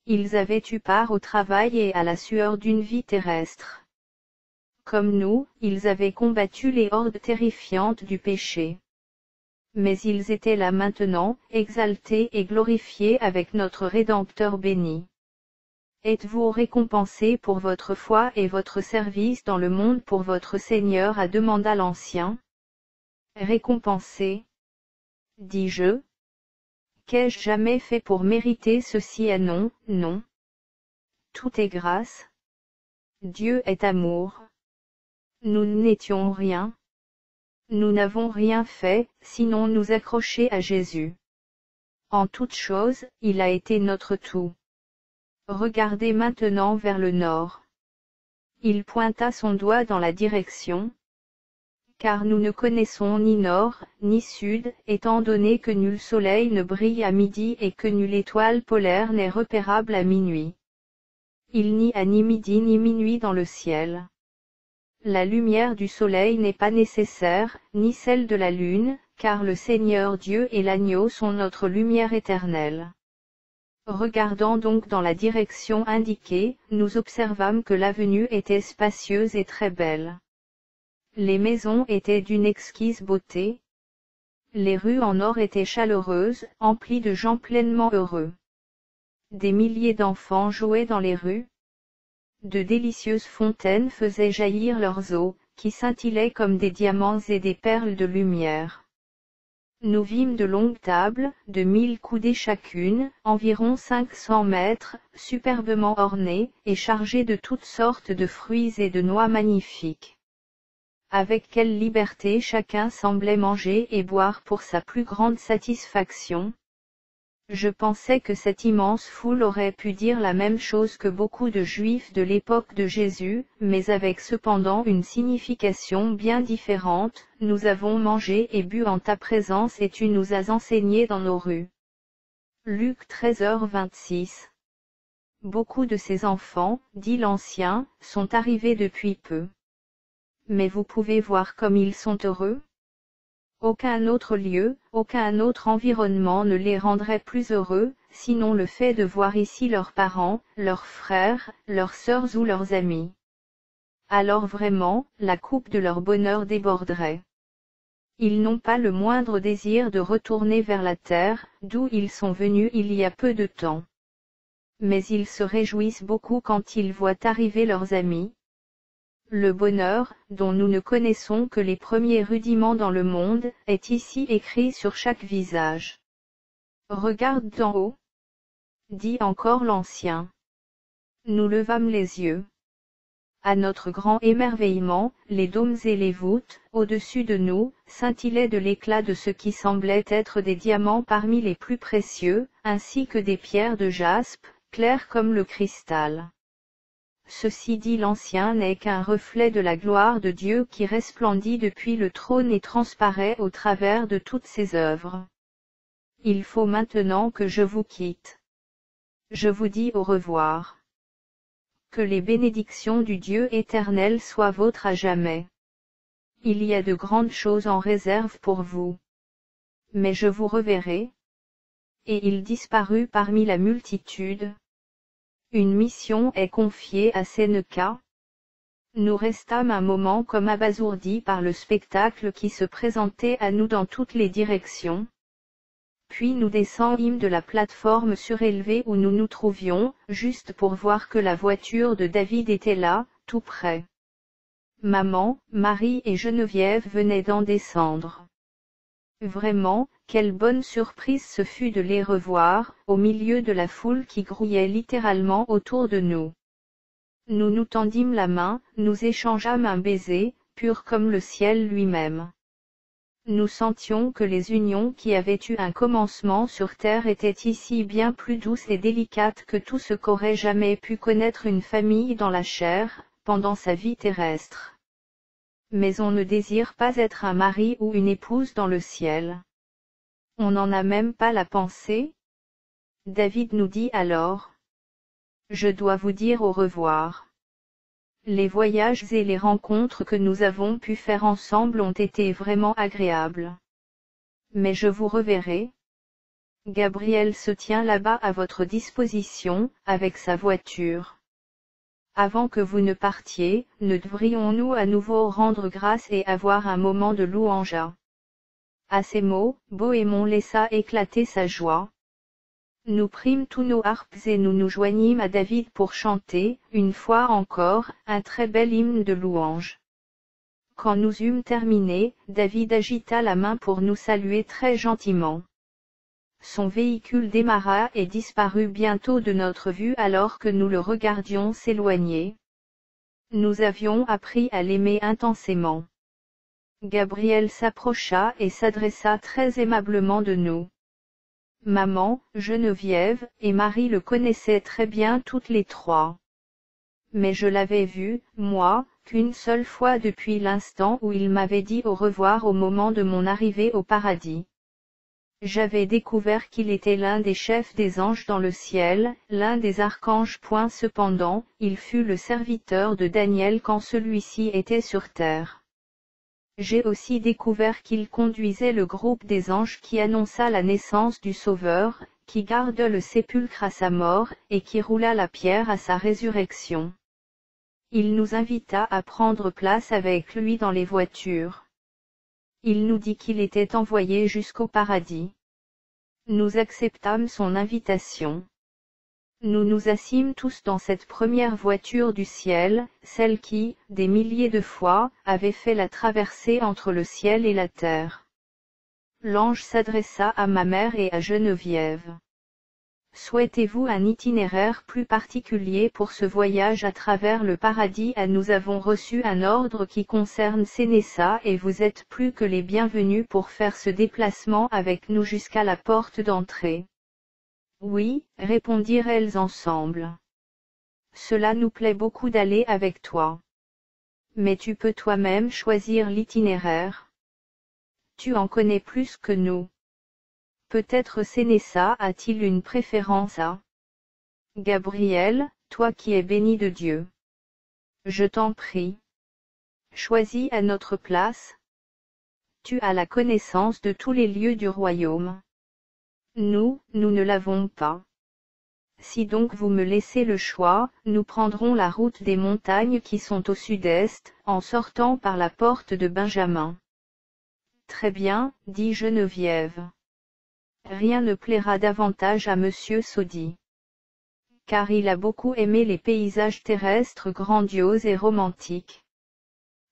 Ils avaient eu part au travail et à la sueur d'une vie terrestre. Comme nous, ils avaient combattu les hordes terrifiantes du péché. Mais ils étaient là maintenant, exaltés et glorifiés avec notre Rédempteur béni. Êtes-vous récompensés pour votre foi et votre service dans le monde pour votre Seigneur, a demanda l'ancien. Récompensés, dis-je. Qu'ai-je jamais fait pour mériter ceci? Ah non, non. Tout est grâce. Dieu est amour. Nous n'étions rien. Nous n'avons rien fait, sinon nous accrocher à Jésus. En toute chose, il a été notre tout. Regardez maintenant vers le nord. Il pointa son doigt dans la direction. Car nous ne connaissons ni nord, ni sud, étant donné que nul soleil ne brille à midi et que nulle étoile polaire n'est repérable à minuit. Il n'y a ni midi ni minuit dans le ciel. La lumière du soleil n'est pas nécessaire, ni celle de la lune, car le Seigneur Dieu et l'agneau sont notre lumière éternelle. Regardant donc dans la direction indiquée, nous observâmes que l'avenue était spacieuse et très belle. Les maisons étaient d'une exquise beauté. Les rues en or étaient chaleureuses, emplies de gens pleinement heureux. Des milliers d'enfants jouaient dans les rues. De délicieuses fontaines faisaient jaillir leurs eaux, qui scintillaient comme des diamants et des perles de lumière. Nous vîmes de longues tables, de 1000 coudées chacune, environ 500 mètres, superbement ornées, et chargées de toutes sortes de fruits et de noix magnifiques. Avec quelle liberté chacun semblait manger et boire pour sa plus grande satisfaction. Je pensais que cette immense foule aurait pu dire la même chose que beaucoup de Juifs de l'époque de Jésus, mais avec cependant une signification bien différente. Nous avons mangé et bu en ta présence et tu nous as enseigné dans nos rues. Luc 13h26. Beaucoup de ces enfants, dit l'ancien, sont arrivés depuis peu. Mais vous pouvez voir comme ils sont heureux. Aucun autre lieu, aucun autre environnement ne les rendrait plus heureux, sinon le fait de voir ici leurs parents, leurs frères, leurs sœurs ou leurs amis. Alors vraiment, la coupe de leur bonheur déborderait. Ils n'ont pas le moindre désir de retourner vers la terre, d'où ils sont venus il y a peu de temps. Mais ils se réjouissent beaucoup quand ils voient arriver leurs amis. Le bonheur, dont nous ne connaissons que les premiers rudiments dans le monde, est ici écrit sur chaque visage. Regarde d'en haut, dit encore l'ancien. Nous levâmes les yeux. À notre grand émerveillement, les dômes et les voûtes, au-dessus de nous, scintillaient de l'éclat de ce qui semblait être des diamants parmi les plus précieux, ainsi que des pierres de jaspe, claires comme le cristal. Ceci dit l'ancien n'est qu'un reflet de la gloire de Dieu qui resplendit depuis le trône et transparaît au travers de toutes ses œuvres. Il faut maintenant que je vous quitte. Je vous dis au revoir. Que les bénédictions du Dieu éternel soient vôtres à jamais. Il y a de grandes choses en réserve pour vous. Mais je vous reverrai. Et il disparut parmi la multitude. Une mission est confiée à Séneca. Nous restâmes un moment comme abasourdis par le spectacle qui se présentait à nous dans toutes les directions. Puis nous descendîmes de la plateforme surélevée où nous nous trouvions, juste pour voir que la voiture de David était là, tout près. Maman, Marie et Geneviève venaient d'en descendre. Vraiment, quelle bonne surprise ce fut de les revoir, au milieu de la foule qui grouillait littéralement autour de nous. Nous nous tendîmes la main, nous échangeâmes un baiser, pur comme le ciel lui-même. Nous sentions que les unions qui avaient eu un commencement sur terre étaient ici bien plus douces et délicates que tout ce qu'aurait jamais pu connaître une famille dans la chair, pendant sa vie terrestre. Mais on ne désire pas être un mari ou une épouse dans le ciel. On n'en a même pas la pensée. David nous dit alors: Je dois vous dire au revoir. Les voyages et les rencontres que nous avons pu faire ensemble ont été vraiment agréables. Mais je vous reverrai. Gabriel se tient là-bas à votre disposition, avec sa voiture. Avant que vous ne partiez, ne devrions-nous à nouveau rendre grâce et avoir un moment de louange? À ces mots, Bohémond laissa éclater sa joie. Nous prîmes tous nos harpes et nous nous joignîmes à David pour chanter, une fois encore, un très bel hymne de louange. Quand nous eûmes terminé, David agita la main pour nous saluer très gentiment. Son véhicule démarra et disparut bientôt de notre vue alors que nous le regardions s'éloigner. Nous avions appris à l'aimer intensément. Gabriel s'approcha et s'adressa très aimablement de nous. Maman, Geneviève, et Marie le connaissaient très bien toutes les trois. Mais je l'avais vu, moi, qu'une seule fois depuis l'instant où il m'avait dit au revoir au moment de mon arrivée au paradis. J'avais découvert qu'il était l'un des chefs des anges dans le ciel, l'un des archanges. Cependant, il fut le serviteur de Daniel quand celui-ci était sur terre. J'ai aussi découvert qu'il conduisait le groupe des anges qui annonça la naissance du Sauveur, qui garde le sépulcre à sa mort, et qui roula la pierre à sa résurrection. Il nous invita à prendre place avec lui dans les voitures. Il nous dit qu'il était envoyé jusqu'au paradis. Nous acceptâmes son invitation. Nous nous assîmes tous dans cette première voiture du ciel, celle qui, des milliers de fois, avait fait la traversée entre le ciel et la terre. L'ange s'adressa à ma mère et à Geneviève. Souhaitez-vous un itinéraire plus particulier pour ce voyage à travers le paradis? Nous avons reçu un ordre qui concerne Sénéssa et vous êtes plus que les bienvenus pour faire ce déplacement avec nous jusqu'à la porte d'entrée. Oui, répondirent-elles ensemble. Cela nous plaît beaucoup d'aller avec toi. Mais tu peux toi-même choisir l'itinéraire. Tu en connais plus que nous. Peut-être Sénéssa a-t-il une préférence à Gabriel, toi qui es béni de Dieu. Je t'en prie. Choisis à notre place. Tu as la connaissance de tous les lieux du royaume. Nous ne l'avons pas. si donc vous me laissez le choix, nous prendrons la route des montagnes qui sont au sud-est, en sortant par la porte de Benjamin. Très bien, dit Geneviève. Rien ne plaira davantage à Monsieur Soddy. Car il a beaucoup aimé les paysages terrestres grandioses et romantiques.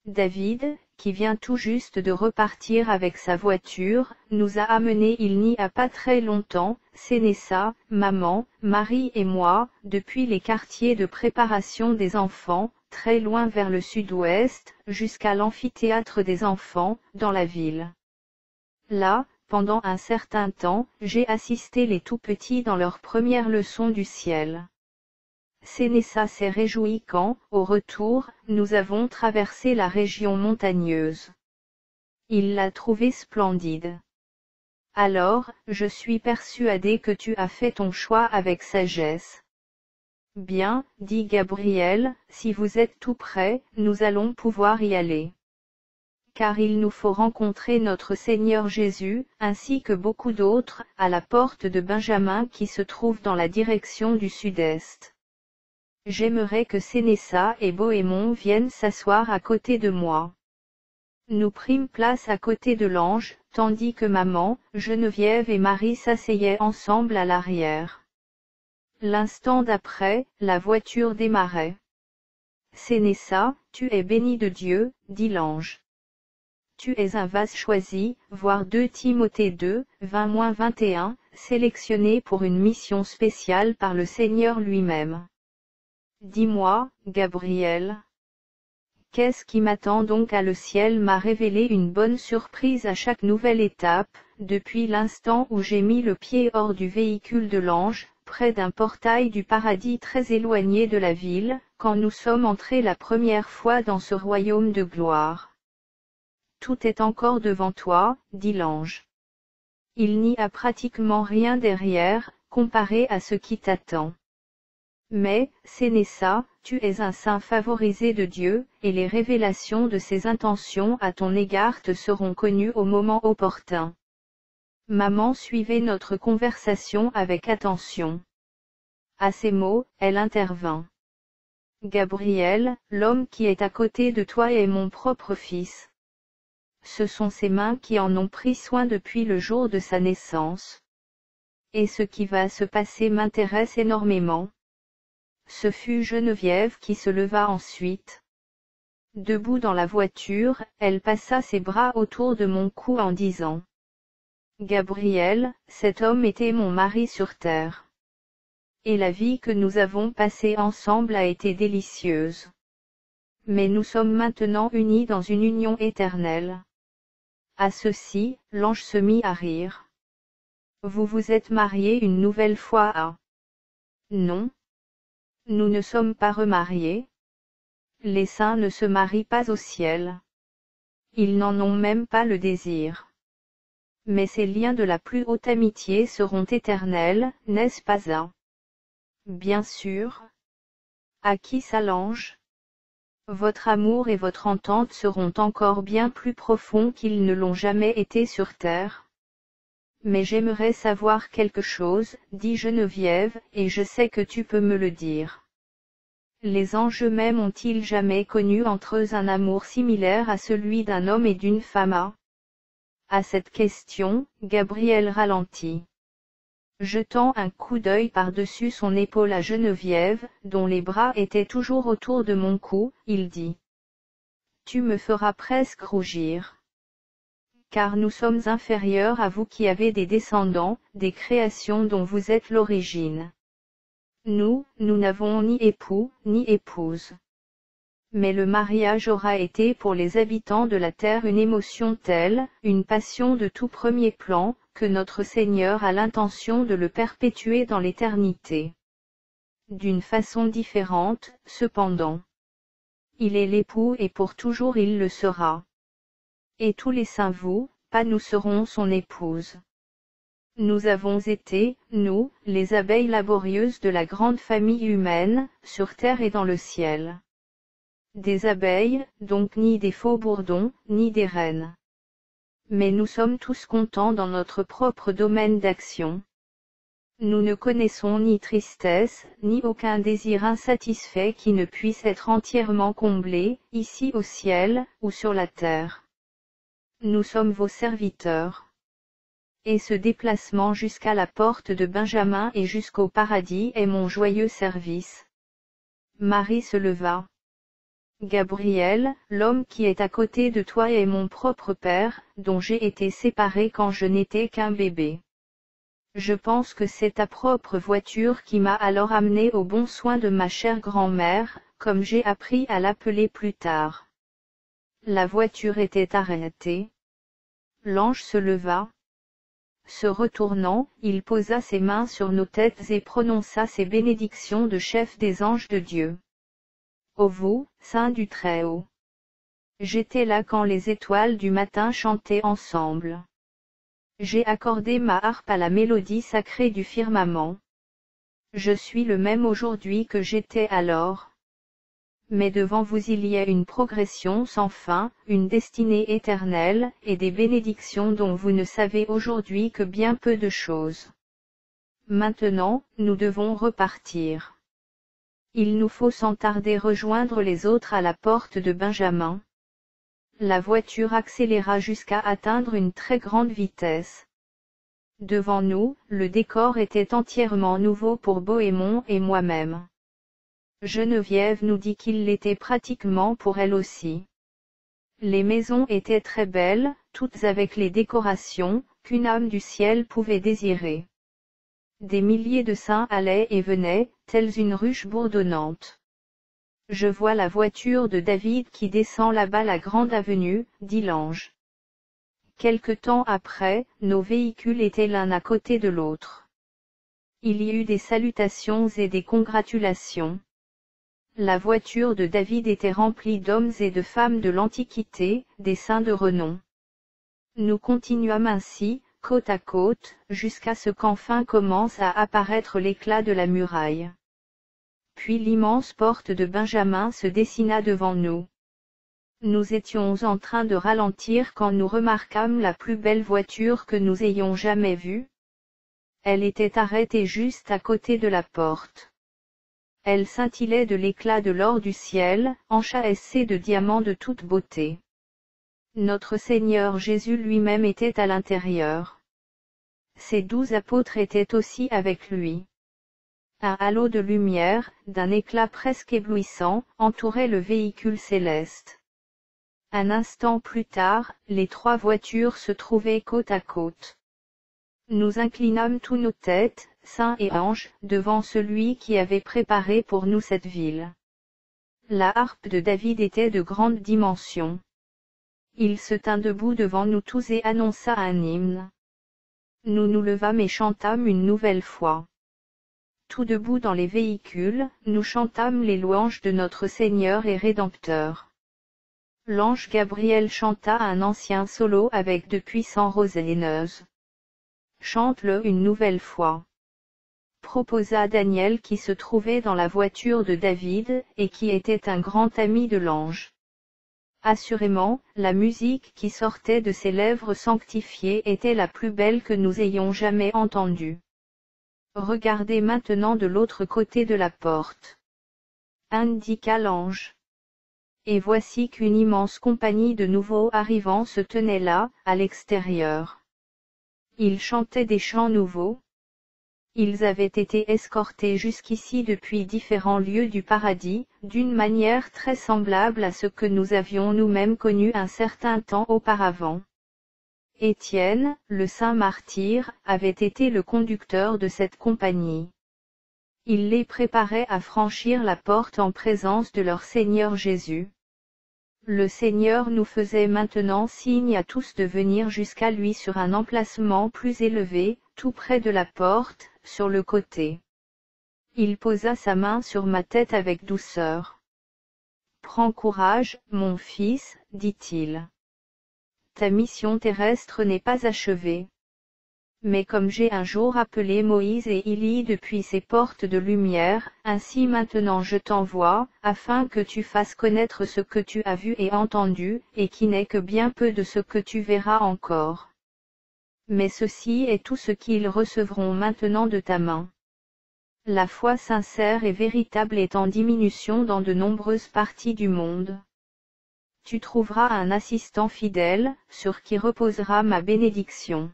David, qui vient tout juste de repartir avec sa voiture, nous a amenés il n'y a pas très longtemps, Sénessa, maman, Marie et moi, depuis les quartiers de préparation des enfants, très loin vers le sud-ouest, jusqu'à l'amphithéâtre des enfants, dans la ville. Là, pendant un certain temps, j'ai assisté les tout-petits dans leur première leçon du ciel. Sénessa s'est réjoui quand, au retour, nous avons traversé la région montagneuse. Il l'a trouvée splendide. Alors, je suis persuadé que tu as fait ton choix avec sagesse. Bien, dit Gabriel, si vous êtes tout prêt, nous allons pouvoir y aller. Car il nous faut rencontrer notre Seigneur Jésus, ainsi que beaucoup d'autres, à la porte de Benjamin qui se trouve dans la direction du sud-est. J'aimerais que Sénessa et Bohémond viennent s'asseoir à côté de moi. Nous prîmes place à côté de l'ange, tandis que maman, Geneviève et Marie s'asseyaient ensemble à l'arrière. L'instant d'après, la voiture démarrait. Sénessa, tu es bénie de Dieu, dit l'ange. Tu es un vase choisi, voire 2 Timothée 2, 20-21, sélectionné pour une mission spéciale par le Seigneur lui-même. Dis-moi, Gabriel. Qu'est-ce qui m'attend donc à le ciel m'a révélé une bonne surprise à chaque nouvelle étape, depuis l'instant où j'ai mis le pied hors du véhicule de l'ange, près d'un portail du paradis très éloigné de la ville, quand nous sommes entrés la première fois dans ce royaume de gloire. Tout est encore devant toi, dit l'ange. Il n'y a pratiquement rien derrière, comparé à ce qui t'attend. Mais, Sénessa, tu es un saint favorisé de Dieu, et les révélations de ses intentions à ton égard te seront connues au moment opportun. Maman suivait notre conversation avec attention. À ces mots, elle intervint. Gabriel, l'homme qui est à côté de toi est mon propre fils. Ce sont ses mains qui en ont pris soin depuis le jour de sa naissance. Et ce qui va se passer m'intéresse énormément. Ce fut Geneviève qui se leva ensuite. Debout dans la voiture, elle passa ses bras autour de mon cou en disant « Gabriel, cet homme était mon mari sur terre. Et la vie que nous avons passée ensemble a été délicieuse. Mais nous sommes maintenant unis dans une union éternelle. » À ceci, l'ange se mit à rire. « Vous vous êtes mariés une nouvelle fois à... » « Non. Nous ne sommes pas remariés. Les saints ne se marient pas au ciel. Ils n'en ont même pas le désir. Mais ces liens de la plus haute amitié seront éternels, n'est-ce pas ça? Bien sûr. À qui ça l'ange? Votre amour et votre entente seront encore bien plus profonds qu'ils ne l'ont jamais été sur terre. Mais j'aimerais savoir quelque chose, dit Geneviève, et je sais que tu peux me le dire. Les anges eux-mêmes ont-ils jamais connu entre eux un amour similaire à celui d'un homme et d'une femme? À cette question, Gabriel ralentit. Jetant un coup d'œil par-dessus son épaule à Geneviève, dont les bras étaient toujours autour de mon cou, il dit. Tu me feras presque rougir. Car nous sommes inférieurs à vous qui avez des descendants, des créations dont vous êtes l'origine. Nous n'avons ni époux, ni épouse. Mais le mariage aura été pour les habitants de la terre une émotion telle, une passion de tout premier plan, que notre Seigneur a l'intention de le perpétuer dans l'éternité. D'une façon différente, cependant. Il est l'époux et pour toujours il le sera. Et tous les saints pas nous serons son épouse. Nous avons été, nous, les abeilles laborieuses de la grande famille humaine, sur terre et dans le ciel. Des abeilles, donc ni des faux bourdons, ni des reines. Mais nous sommes tous contents dans notre propre domaine d'action. Nous ne connaissons ni tristesse, ni aucun désir insatisfait qui ne puisse être entièrement comblé, ici au ciel, ou sur la terre. Nous sommes vos serviteurs. Et ce déplacement jusqu'à la porte de Benjamin et jusqu'au paradis est mon joyeux service. Marie se leva. Gabriel, l'homme qui est à côté de toi est mon propre père, dont j'ai été séparé quand je n'étais qu'un bébé. Je pense que c'est ta propre voiture qui m'a alors amené aux bons soins de ma chère grand-mère, comme j'ai appris à l'appeler plus tard. La voiture était arrêtée. L'ange se leva. Se retournant, il posa ses mains sur nos têtes et prononça ces bénédictions de chef des anges de Dieu. Ô vous, saints du Très-Haut. J'étais là quand les étoiles du matin chantaient ensemble. J'ai accordé ma harpe à la mélodie sacrée du firmament. Je suis le même aujourd'hui que j'étais alors. Mais devant vous il y a une progression sans fin, une destinée éternelle, et des bénédictions dont vous ne savez aujourd'hui que bien peu de choses. Maintenant, nous devons repartir. Il nous faut sans tarder rejoindre les autres à la porte de Benjamin. La voiture accéléra jusqu'à atteindre une très grande vitesse. Devant nous, le décor était entièrement nouveau pour Bohémond et moi-même. Geneviève nous dit qu'il l'était pratiquement pour elle aussi. Les maisons étaient très belles, toutes avec les décorations qu'une âme du ciel pouvait désirer. Des milliers de saints allaient et venaient, telles une ruche bourdonnante. Je vois la voiture de David qui descend là-bas la grande avenue, dit l'ange. Quelque temps après, nos véhicules étaient l'un à côté de l'autre. Il y eut des salutations et des congratulations. La voiture de David était remplie d'hommes et de femmes de l'Antiquité, des saints de renom. Nous continuâmes ainsi, côte à côte, jusqu'à ce qu'enfin commence à apparaître l'éclat de la muraille. Puis l'immense porte de Benjamin se dessina devant nous. Nous étions en train de ralentir quand nous remarquâmes la plus belle voiture que nous ayons jamais vue. Elle était arrêtée juste à côté de la porte. Elle scintillait de l'éclat de l'or du ciel, enchâssée de diamants de toute beauté. Notre Seigneur Jésus lui-même était à l'intérieur. Ses 12 apôtres étaient aussi avec lui. Un halo de lumière, d'un éclat presque éblouissant, entourait le véhicule céleste. Un instant plus tard, les 3 voitures se trouvaient côte à côte. Nous inclinâmes tous nos têtes, saints et anges, devant celui qui avait préparé pour nous cette ville. La harpe de David était de grande dimension. Il se tint debout devant nous tous et annonça un hymne. Nous nous levâmes et chantâmes une nouvelle fois. Tout debout dans les véhicules, nous chantâmes les louanges de notre Seigneur et Rédempteur. L'ange Gabriel chanta un ancien solo avec de puissants roséneuses. Chante-le une nouvelle fois, proposa Daniel qui se trouvait dans la voiture de David, et qui était un grand ami de l'ange. Assurément, la musique qui sortait de ses lèvres sanctifiées était la plus belle que nous ayons jamais entendue. Regardez maintenant de l'autre côté de la porte, indiqua l'ange. Et voici qu'une immense compagnie de nouveaux arrivants se tenait là, à l'extérieur. Ils chantaient des chants nouveaux. Ils avaient été escortés jusqu'ici depuis différents lieux du paradis, d'une manière très semblable à ce que nous avions nous-mêmes connu un certain temps auparavant. Étienne, le saint martyr, avait été le conducteur de cette compagnie. Il les préparait à franchir la porte en présence de leur Seigneur Jésus. Le Seigneur nous faisait maintenant signe à tous de venir jusqu'à lui sur un emplacement plus élevé, tout près de la porte, sur le côté. Il posa sa main sur ma tête avec douceur. « Prends courage, mon fils, dit-il. Ta mission terrestre n'est pas achevée. Mais comme j'ai un jour appelé Moïse et Élie depuis ces portes de lumière, ainsi maintenant je t'envoie, afin que tu fasses connaître ce que tu as vu et entendu, et qui n'est que bien peu de ce que tu verras encore. Mais ceci est tout ce qu'ils recevront maintenant de ta main. La foi sincère et véritable est en diminution dans de nombreuses parties du monde. Tu trouveras un assistant fidèle, sur qui reposera ma bénédiction.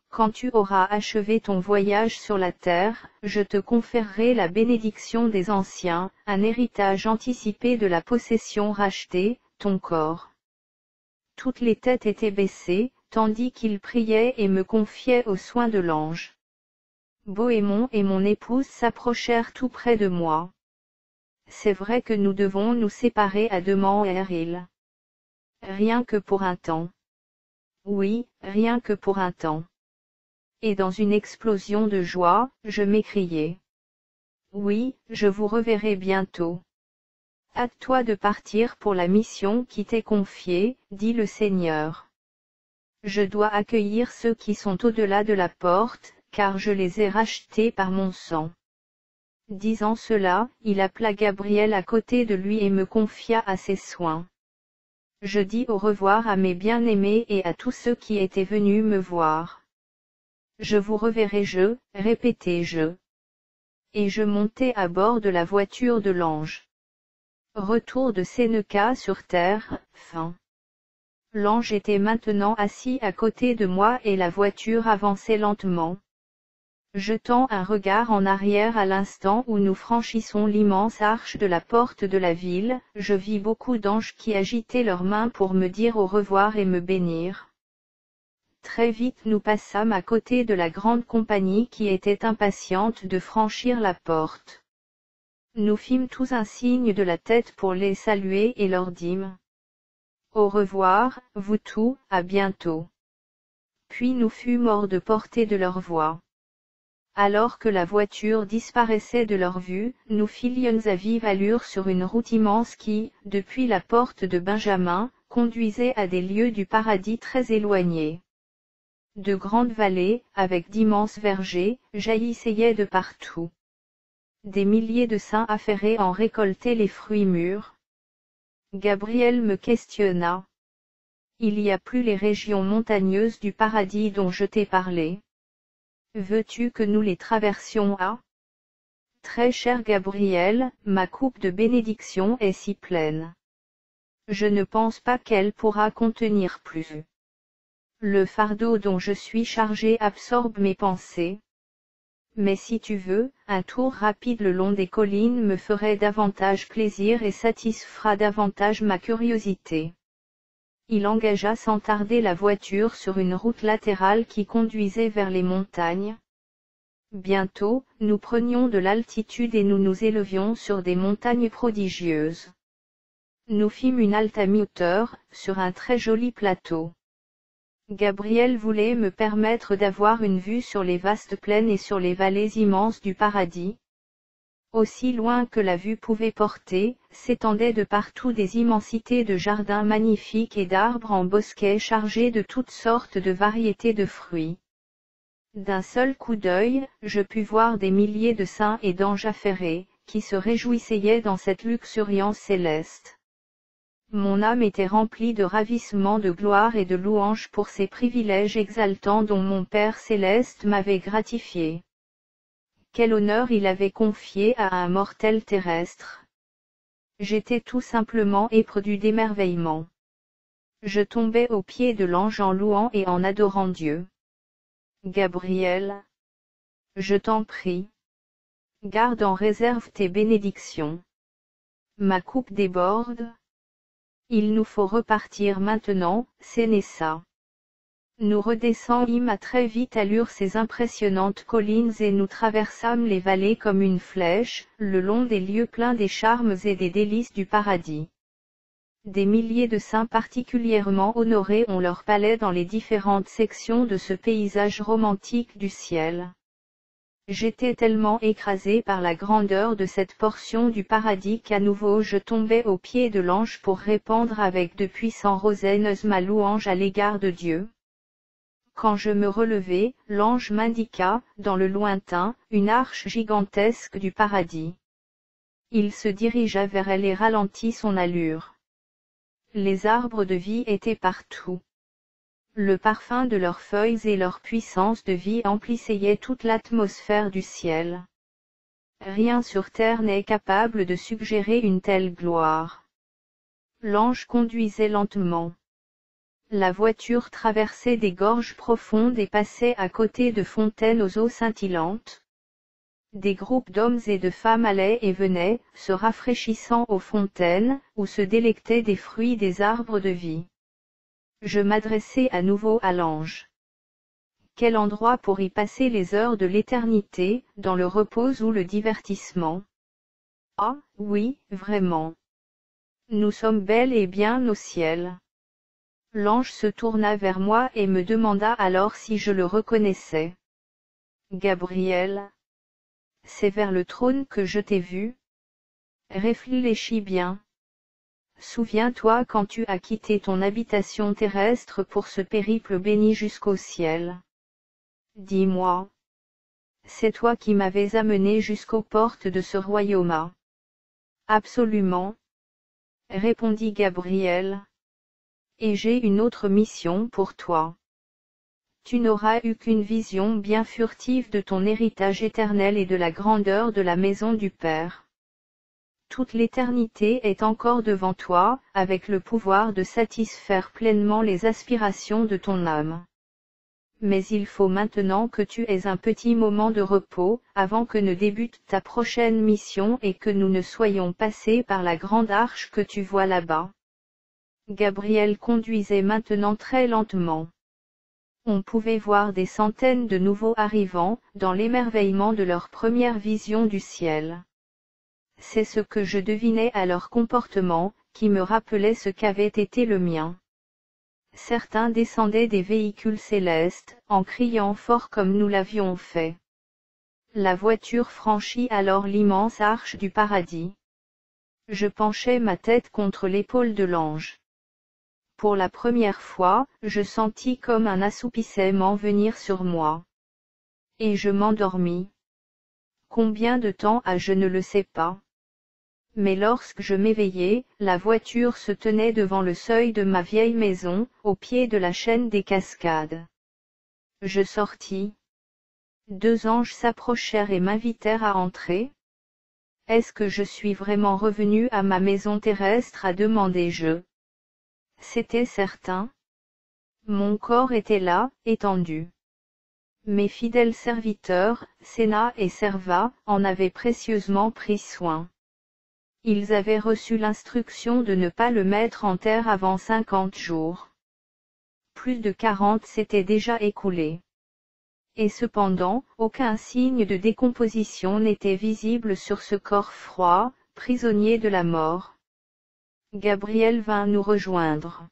Quand tu auras achevé ton voyage sur la terre, je te conférerai la bénédiction des anciens, un héritage anticipé de la possession rachetée, ton corps. Toutes les têtes étaient baissées, tandis qu'il priait et me confiait aux soins de l'ange. Bohémond et mon épouse s'approchèrent tout près de moi. C'est vrai que nous devons nous séparer à demain Eril. Rien que pour un temps. Oui, rien que pour un temps. Et dans une explosion de joie, je m'écriai. Oui, je vous reverrai bientôt. Hâte-toi de partir pour la mission qui t'est confiée, dit le Seigneur. Je dois accueillir ceux qui sont au-delà de la porte, car je les ai rachetés par mon sang. Disant cela, il appela Gabriel à côté de lui et me confia à ses soins. Je dis au revoir à mes bien-aimés et à tous ceux qui étaient venus me voir. Je vous reverrai répétai-je. Et je montai à bord de la voiture de l'ange. Retour de Sénéca sur terre, fin. L'ange était maintenant assis à côté de moi et la voiture avançait lentement. Jetant un regard en arrière à l'instant où nous franchissons l'immense arche de la porte de la ville, je vis beaucoup d'anges qui agitaient leurs mains pour me dire au revoir et me bénir. Très vite nous passâmes à côté de la grande compagnie qui était impatiente de franchir la porte. Nous fîmes tous un signe de la tête pour les saluer et leur dîmes. Au revoir, vous tous, à bientôt. Puis nous fûmes hors de portée de leur voix. Alors que la voiture disparaissait de leur vue, nous filions à vive allure sur une route immense qui, depuis la porte de Benjamin, conduisait à des lieux du paradis très éloignés. De grandes vallées, avec d'immenses vergers, jaillissaient de partout. Des milliers de saints affairés en récoltaient les fruits mûrs. Gabriel me questionna. Il y a plus les régions montagneuses du paradis dont je t'ai parlé. Veux-tu que nous les traversions à? Très cher Gabriel, ma coupe de bénédiction est si pleine. Je ne pense pas qu'elle pourra contenir plus. Le fardeau dont je suis chargé absorbe mes pensées. Mais si tu veux, un tour rapide le long des collines me ferait davantage plaisir et satisfera davantage ma curiosité. Il engagea sans tarder la voiture sur une route latérale qui conduisait vers les montagnes. Bientôt, nous prenions de l'altitude et nous nous élevions sur des montagnes prodigieuses. Nous fîmes une halte à mi-hauteur, sur un très joli plateau. Gabriel voulait me permettre d'avoir une vue sur les vastes plaines et sur les vallées immenses du paradis. Aussi loin que la vue pouvait porter, s'étendaient de partout des immensités de jardins magnifiques et d'arbres en bosquets chargés de toutes sortes de variétés de fruits. D'un seul coup d'œil, je pus voir des milliers de saints et d'anges affairés, qui se réjouissaient dans cette luxuriance céleste. Mon âme était remplie de ravissement, de gloire et de louange pour ces privilèges exaltants dont mon Père céleste m'avait gratifié. Quel honneur il avait confié à un mortel terrestre. J'étais tout simplement éperdu d'émerveillement. Je tombais aux pieds de l'ange en louant et en adorant Dieu. Gabriel, je t'en prie, garde en réserve tes bénédictions. Ma coupe déborde. Il nous faut repartir maintenant, Sénéca. Nous redescendîmes à très vite allure ces impressionnantes collines et nous traversâmes les vallées comme une flèche, le long des lieux pleins des charmes et des délices du paradis. Des milliers de saints particulièrement honorés ont leur palais dans les différentes sections de ce paysage romantique du ciel. J'étais tellement écrasé par la grandeur de cette portion du paradis qu'à nouveau je tombais aux pieds de l'ange pour répandre avec de puissants rosaines ma louange à l'égard de Dieu. Quand je me relevai, l'ange m'indiqua, dans le lointain, une arche gigantesque du paradis. Il se dirigea vers elle et ralentit son allure. Les arbres de vie étaient partout. Le parfum de leurs feuilles et leur puissance de vie emplissaient toute l'atmosphère du ciel. Rien sur terre n'est capable de suggérer une telle gloire. L'ange conduisait lentement. La voiture traversait des gorges profondes et passait à côté de fontaines aux eaux scintillantes. Des groupes d'hommes et de femmes allaient et venaient, se rafraîchissant aux fontaines, ou se délectaient des fruits des arbres de vie. Je m'adressai à nouveau à l'ange. Quel endroit pour y passer les heures de l'éternité, dans le repos ou le divertissement? Ah, oui, vraiment. Nous sommes bel et bien au ciel. L'ange se tourna vers moi et me demanda alors si je le reconnaissais. Gabriel. C'est vers le trône que je t'ai vu. Réfléchis bien. Souviens-toi quand tu as quitté ton habitation terrestre pour ce périple béni jusqu'au ciel. Dis-moi. C'est toi qui m'avais amené jusqu'aux portes de ce royaume. Absolument. Répondit Gabriel. Et j'ai une autre mission pour toi. Tu n'auras eu qu'une vision bien furtive de ton héritage éternel et de la grandeur de la maison du Père. Toute l'éternité est encore devant toi, avec le pouvoir de satisfaire pleinement les aspirations de ton âme. Mais il faut maintenant que tu aies un petit moment de repos, avant que ne débute ta prochaine mission et que nous ne soyons passés par la grande arche que tu vois là-bas. Gabriel conduisait maintenant très lentement. On pouvait voir des centaines de nouveaux arrivants, dans l'émerveillement de leur première vision du ciel. C'est ce que je devinais à leur comportement, qui me rappelait ce qu'avait été le mien. Certains descendaient des véhicules célestes, en criant fort comme nous l'avions fait. La voiture franchit alors l'immense arche du paradis. Je penchai ma tête contre l'épaule de l'ange. Pour la première fois, je sentis comme un assoupissement venir sur moi. Et je m'endormis. Combien de temps je ne le sais pas. Mais lorsque je m'éveillai, la voiture se tenait devant le seuil de ma vieille maison, au pied de la chaîne des Cascades. Je sortis. 2 anges s'approchèrent et m'invitèrent à entrer. Est-ce que je suis vraiment revenu à ma maison terrestre, demandai-je. C'était certain. Mon corps était là, étendu. Mes fidèles serviteurs, Séna et Serva, en avaient précieusement pris soin. Ils avaient reçu l'instruction de ne pas le mettre en terre avant 50 jours. Plus de 40 s'étaient déjà écoulés. Et cependant, aucun signe de décomposition n'était visible sur ce corps froid, prisonnier de la mort. Gabriel vint nous rejoindre.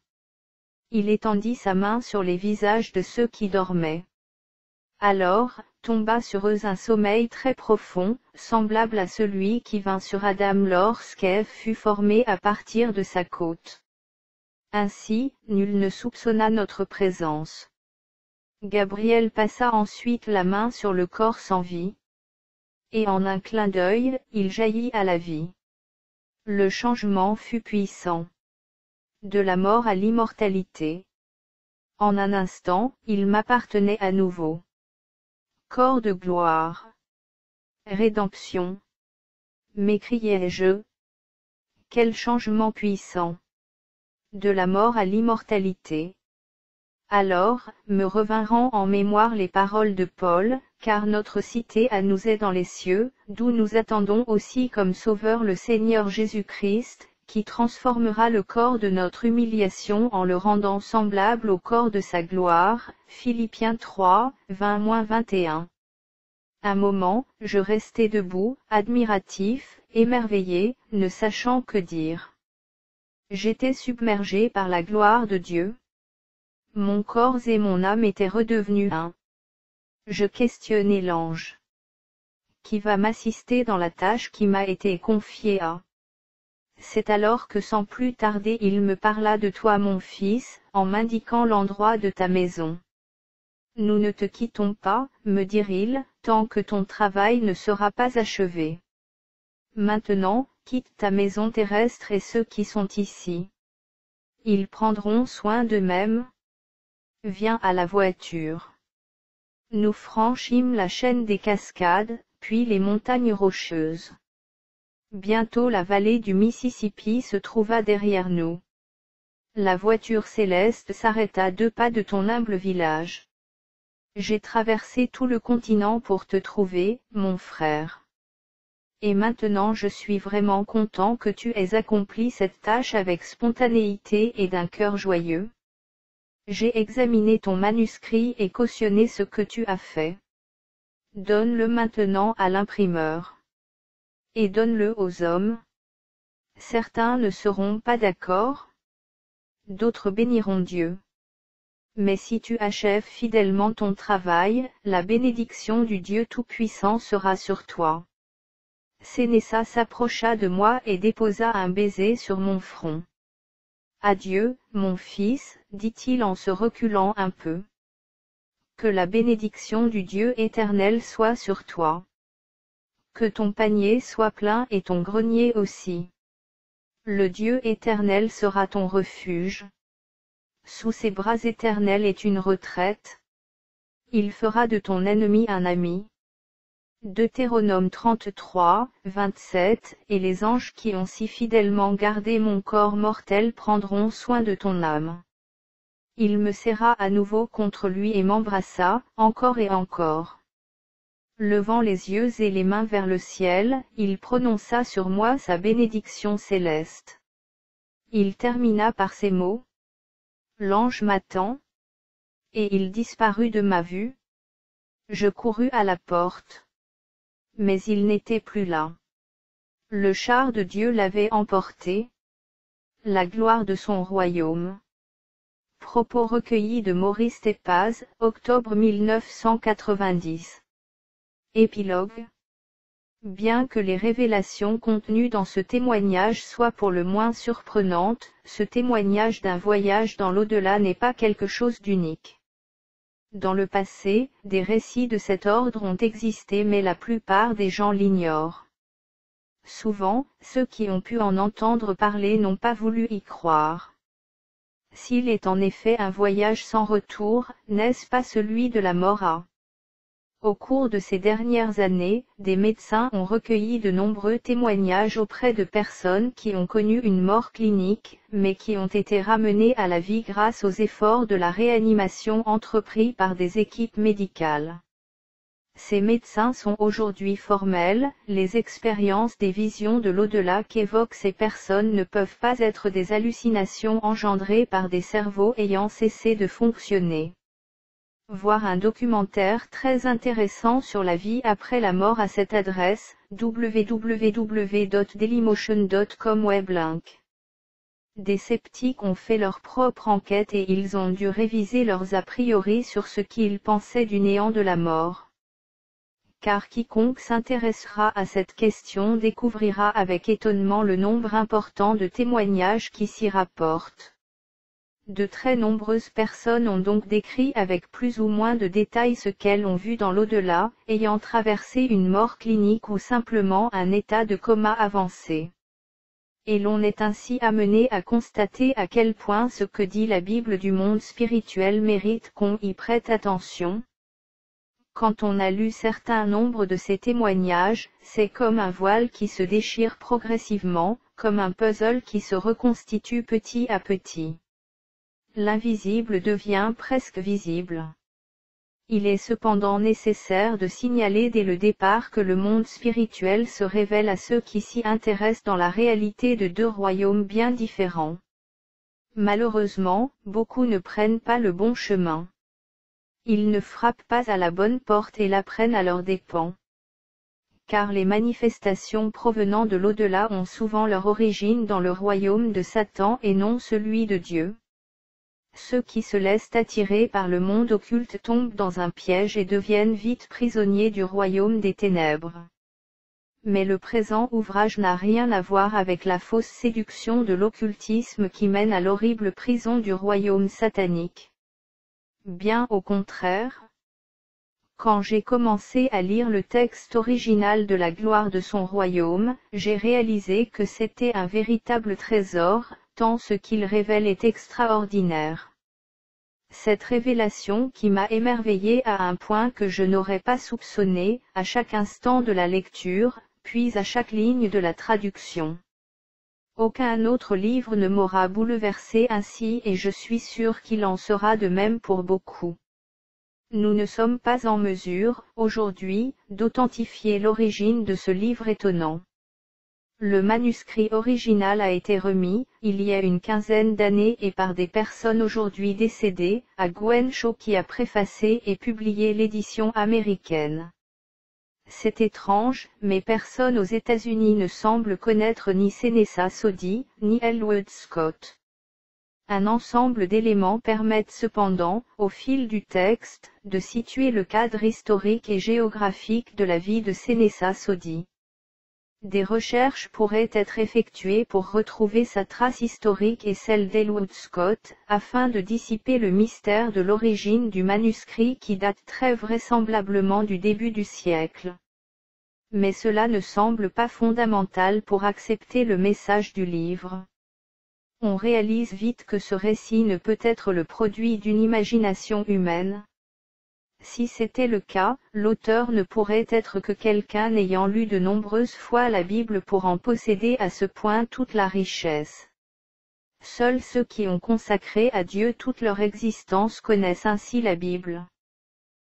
Il étendit sa main sur les visages de ceux qui dormaient. Alors, tomba sur eux un sommeil très profond, semblable à celui qui vint sur Adam lorsqu'Ève fut formée à partir de sa côte. Ainsi, nul ne soupçonna notre présence. Gabriel passa ensuite la main sur le corps sans vie. Et en un clin d'œil, il jaillit à la vie. Le changement fut puissant. De la mort à l'immortalité. En un instant, il m'appartenait à nouveau. Corps de gloire. Rédemption. M'écriai-je. Quel changement puissant. De la mort à l'immortalité. Alors, me revinrent en mémoire les paroles de Paul, car notre cité à nous est dans les cieux, d'où nous attendons aussi comme Sauveur le Seigneur Jésus-Christ, qui transformera le corps de notre humiliation en le rendant semblable au corps de sa gloire. Philippiens 3, 20-21. Un moment, je restai debout, admiratif, émerveillé, ne sachant que dire. J'étais submergé par la gloire de Dieu. Mon corps et mon âme étaient redevenus un. Je questionnai l'ange. Qui va m'assister dans la tâche qui m'a été confiée à. C'est alors que sans plus tarder il me parla de toi mon fils, en m'indiquant l'endroit de ta maison. Nous ne te quittons pas, me dit-il, tant que ton travail ne sera pas achevé. Maintenant, quitte ta maison terrestre et ceux qui sont ici. Ils prendront soin d'eux-mêmes. Viens à la voiture. Nous franchîmes la chaîne des cascades, puis les montagnes rocheuses. Bientôt la vallée du Mississippi se trouva derrière nous. La voiture céleste s'arrêta à 2 pas de ton humble village. J'ai traversé tout le continent pour te trouver, mon frère. Et maintenant je suis vraiment content que tu aies accompli cette tâche avec spontanéité et d'un cœur joyeux. J'ai examiné ton manuscrit et cautionné ce que tu as fait. Donne-le maintenant à l'imprimeur. Et donne-le aux hommes. Certains ne seront pas d'accord. D'autres béniront Dieu. Mais si tu achèves fidèlement ton travail, la bénédiction du Dieu Tout-Puissant sera sur toi. Sénéssa s'approcha de moi et déposa un baiser sur mon front. Adieu, mon fils, dit-il en se reculant un peu. Que la bénédiction du Dieu éternel soit sur toi. Que ton panier soit plein et ton grenier aussi. Le Dieu éternel sera ton refuge. Sous ses bras éternels est une retraite. Il fera de ton ennemi un ami. Deutéronome 33, 27, et les anges qui ont si fidèlement gardé mon corps mortel prendront soin de ton âme. Il me serra à nouveau contre lui et m'embrassa, encore et encore. Levant les yeux et les mains vers le ciel, il prononça sur moi sa bénédiction céleste. Il termina par ces mots. L'ange m'attend. Et il disparut de ma vue. Je courus à la porte. Mais il n'était plus là. Le char de Dieu l'avait emporté. La gloire de son royaume. Propos recueillis de Maurice Thépaz, octobre 1990. Épilogue. Bien que les révélations contenues dans ce témoignage soient pour le moins surprenantes, ce témoignage d'un voyage dans l'au-delà n'est pas quelque chose d'unique. Dans le passé, des récits de cet ordre ont existé mais la plupart des gens l'ignorent. Souvent, ceux qui ont pu en entendre parler n'ont pas voulu y croire. S'il est en effet un voyage sans retour, n'est-ce pas celui de la mort? Au cours de ces dernières années, des médecins ont recueilli de nombreux témoignages auprès de personnes qui ont connu une mort clinique, mais qui ont été ramenées à la vie grâce aux efforts de la réanimation entrepris par des équipes médicales. Ces médecins sont aujourd'hui formels, les expériences des visions de l'au-delà qu'évoquent ces personnes ne peuvent pas être des hallucinations engendrées par des cerveaux ayant cessé de fonctionner. Voir un documentaire très intéressant sur la vie après la mort à cette adresse, www.dailymotion.com weblink. Des sceptiques ont fait leur propre enquête et ils ont dû réviser leurs a priori sur ce qu'ils pensaient du néant de la mort. Car quiconque s'intéressera à cette question découvrira avec étonnement le nombre important de témoignages qui s'y rapportent. De très nombreuses personnes ont donc décrit avec plus ou moins de détails ce qu'elles ont vu dans l'au-delà, ayant traversé une mort clinique ou simplement un état de coma avancé. Et l'on est ainsi amené à constater à quel point ce que dit la Bible du monde spirituel mérite qu'on y prête attention. Quand on a lu certain nombre de ces témoignages, c'est comme un voile qui se déchire progressivement, comme un puzzle qui se reconstitue petit à petit. L'invisible devient presque visible. Il est cependant nécessaire de signaler dès le départ que le monde spirituel se révèle à ceux qui s'y intéressent dans la réalité de deux royaumes bien différents. Malheureusement, beaucoup ne prennent pas le bon chemin. Ils ne frappent pas à la bonne porte et la prennent à leurs dépens. Car les manifestations provenant de l'au-delà ont souvent leur origine dans le royaume de Satan et non celui de Dieu. Ceux qui se laissent attirer par le monde occulte tombent dans un piège et deviennent vite prisonniers du royaume des ténèbres. Mais le présent ouvrage n'a rien à voir avec la fausse séduction de l'occultisme qui mène à l'horrible prison du royaume satanique. Bien au contraire. Quand j'ai commencé à lire le texte original de la gloire de son royaume, j'ai réalisé que c'était un véritable trésor, tant ce qu'il révèle est extraordinaire. Cette révélation qui m'a émerveillé à un point que je n'aurais pas soupçonné, à chaque instant de la lecture, puis à chaque ligne de la traduction. Aucun autre livre ne m'aura bouleversé ainsi et je suis sûr qu'il en sera de même pour beaucoup. Nous ne sommes pas en mesure, aujourd'hui, d'authentifier l'origine de ce livre étonnant. Le manuscrit original a été remis, il y a une quinzaine d'années et par des personnes aujourd'hui décédées, à Gwen Shaw qui a préfacé et publié l'édition américaine. C'est étrange, mais personne aux États-Unis ne semble connaître ni Senessa Sodi, ni Elwood Scott. Un ensemble d'éléments permettent cependant, au fil du texte, de situer le cadre historique et géographique de la vie de Senessa Sodi. Des recherches pourraient être effectuées pour retrouver sa trace historique et celle d'Elwood Scott, afin de dissiper le mystère de l'origine du manuscrit qui date très vraisemblablement du début du siècle. Mais cela ne semble pas fondamental pour accepter le message du livre. On réalise vite que ce récit ne peut être le produit d'une imagination humaine. Si c'était le cas, l'auteur ne pourrait être que quelqu'un ayant lu de nombreuses fois la Bible pour en posséder à ce point toute la richesse. Seuls ceux qui ont consacré à Dieu toute leur existence connaissent ainsi la Bible.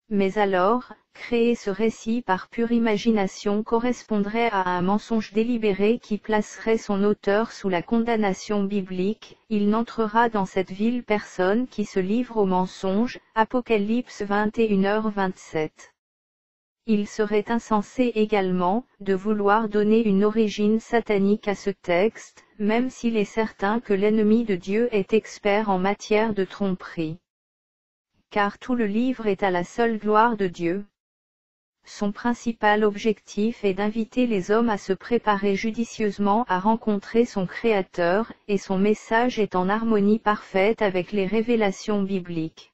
Mais alors, créer ce récit par pure imagination correspondrait à un mensonge délibéré qui placerait son auteur sous la condamnation biblique. Il n'entrera dans cette vile personne qui se livre au mensonge. Apocalypse 21h27. Il serait insensé également, de vouloir donner une origine satanique à ce texte, même s'il est certain que l'ennemi de Dieu est expert en matière de tromperie. Car tout le livre est à la seule gloire de Dieu. Son principal objectif est d'inviter les hommes à se préparer judicieusement à rencontrer son Créateur, et son message est en harmonie parfaite avec les révélations bibliques.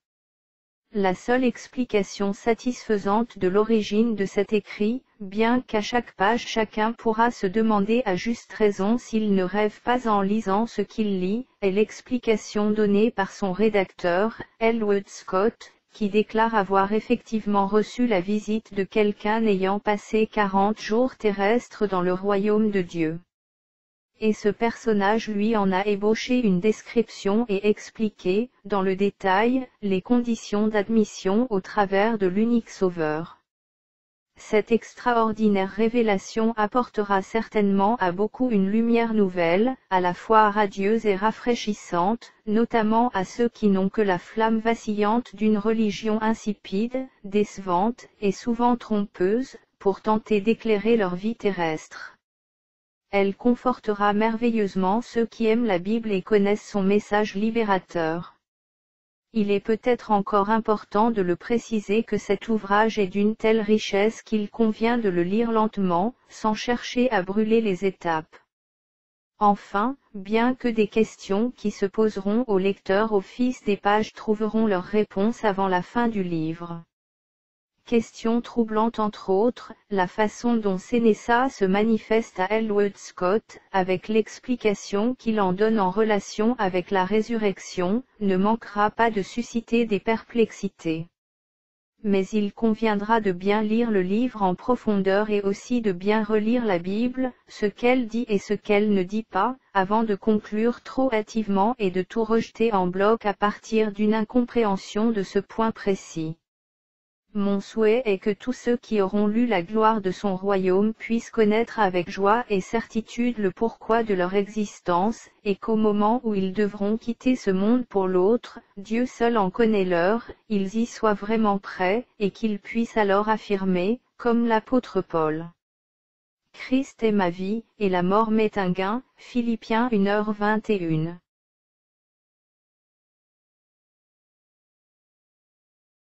La seule explication satisfaisante de l'origine de cet écrit, bien qu'à chaque page chacun pourra se demander à juste raison s'il ne rêve pas en lisant ce qu'il lit, est l'explication donnée par son rédacteur, Elwood Scott, qui déclare avoir effectivement reçu la visite de quelqu'un ayant passé 40 jours terrestres dans le royaume de Dieu. Et ce personnage lui en a ébauché une description et expliqué, dans le détail, les conditions d'admission au travers de l'unique Sauveur. Cette extraordinaire révélation apportera certainement à beaucoup une lumière nouvelle, à la fois radieuse et rafraîchissante, notamment à ceux qui n'ont que la flamme vacillante d'une religion insipide, décevante, et souvent trompeuse, pour tenter d'éclairer leur vie terrestre. Elle confortera merveilleusement ceux qui aiment la Bible et connaissent son message libérateur. Il est peut-être encore important de le préciser que cet ouvrage est d'une telle richesse qu'il convient de le lire lentement, sans chercher à brûler les étapes. Enfin, bien que des questions qui se poseront au lecteur au fil des pages trouveront leur réponse avant la fin du livre. Question troublante entre autres, la façon dont Senessa se manifeste à Elwood Scott, avec l'explication qu'il en donne en relation avec la résurrection, ne manquera pas de susciter des perplexités. Mais il conviendra de bien lire le livre en profondeur et aussi de bien relire la Bible, ce qu'elle dit et ce qu'elle ne dit pas, avant de conclure trop hâtivement et de tout rejeter en bloc à partir d'une incompréhension de ce point précis. Mon souhait est que tous ceux qui auront lu la gloire de son royaume puissent connaître avec joie et certitude le pourquoi de leur existence, et qu'au moment où ils devront quitter ce monde pour l'autre, Dieu seul en connaît l'heure, ils y soient vraiment prêts, et qu'ils puissent alors affirmer, comme l'apôtre Paul. Christ est ma vie, et la mort m'est un gain, Philippiens 1h21.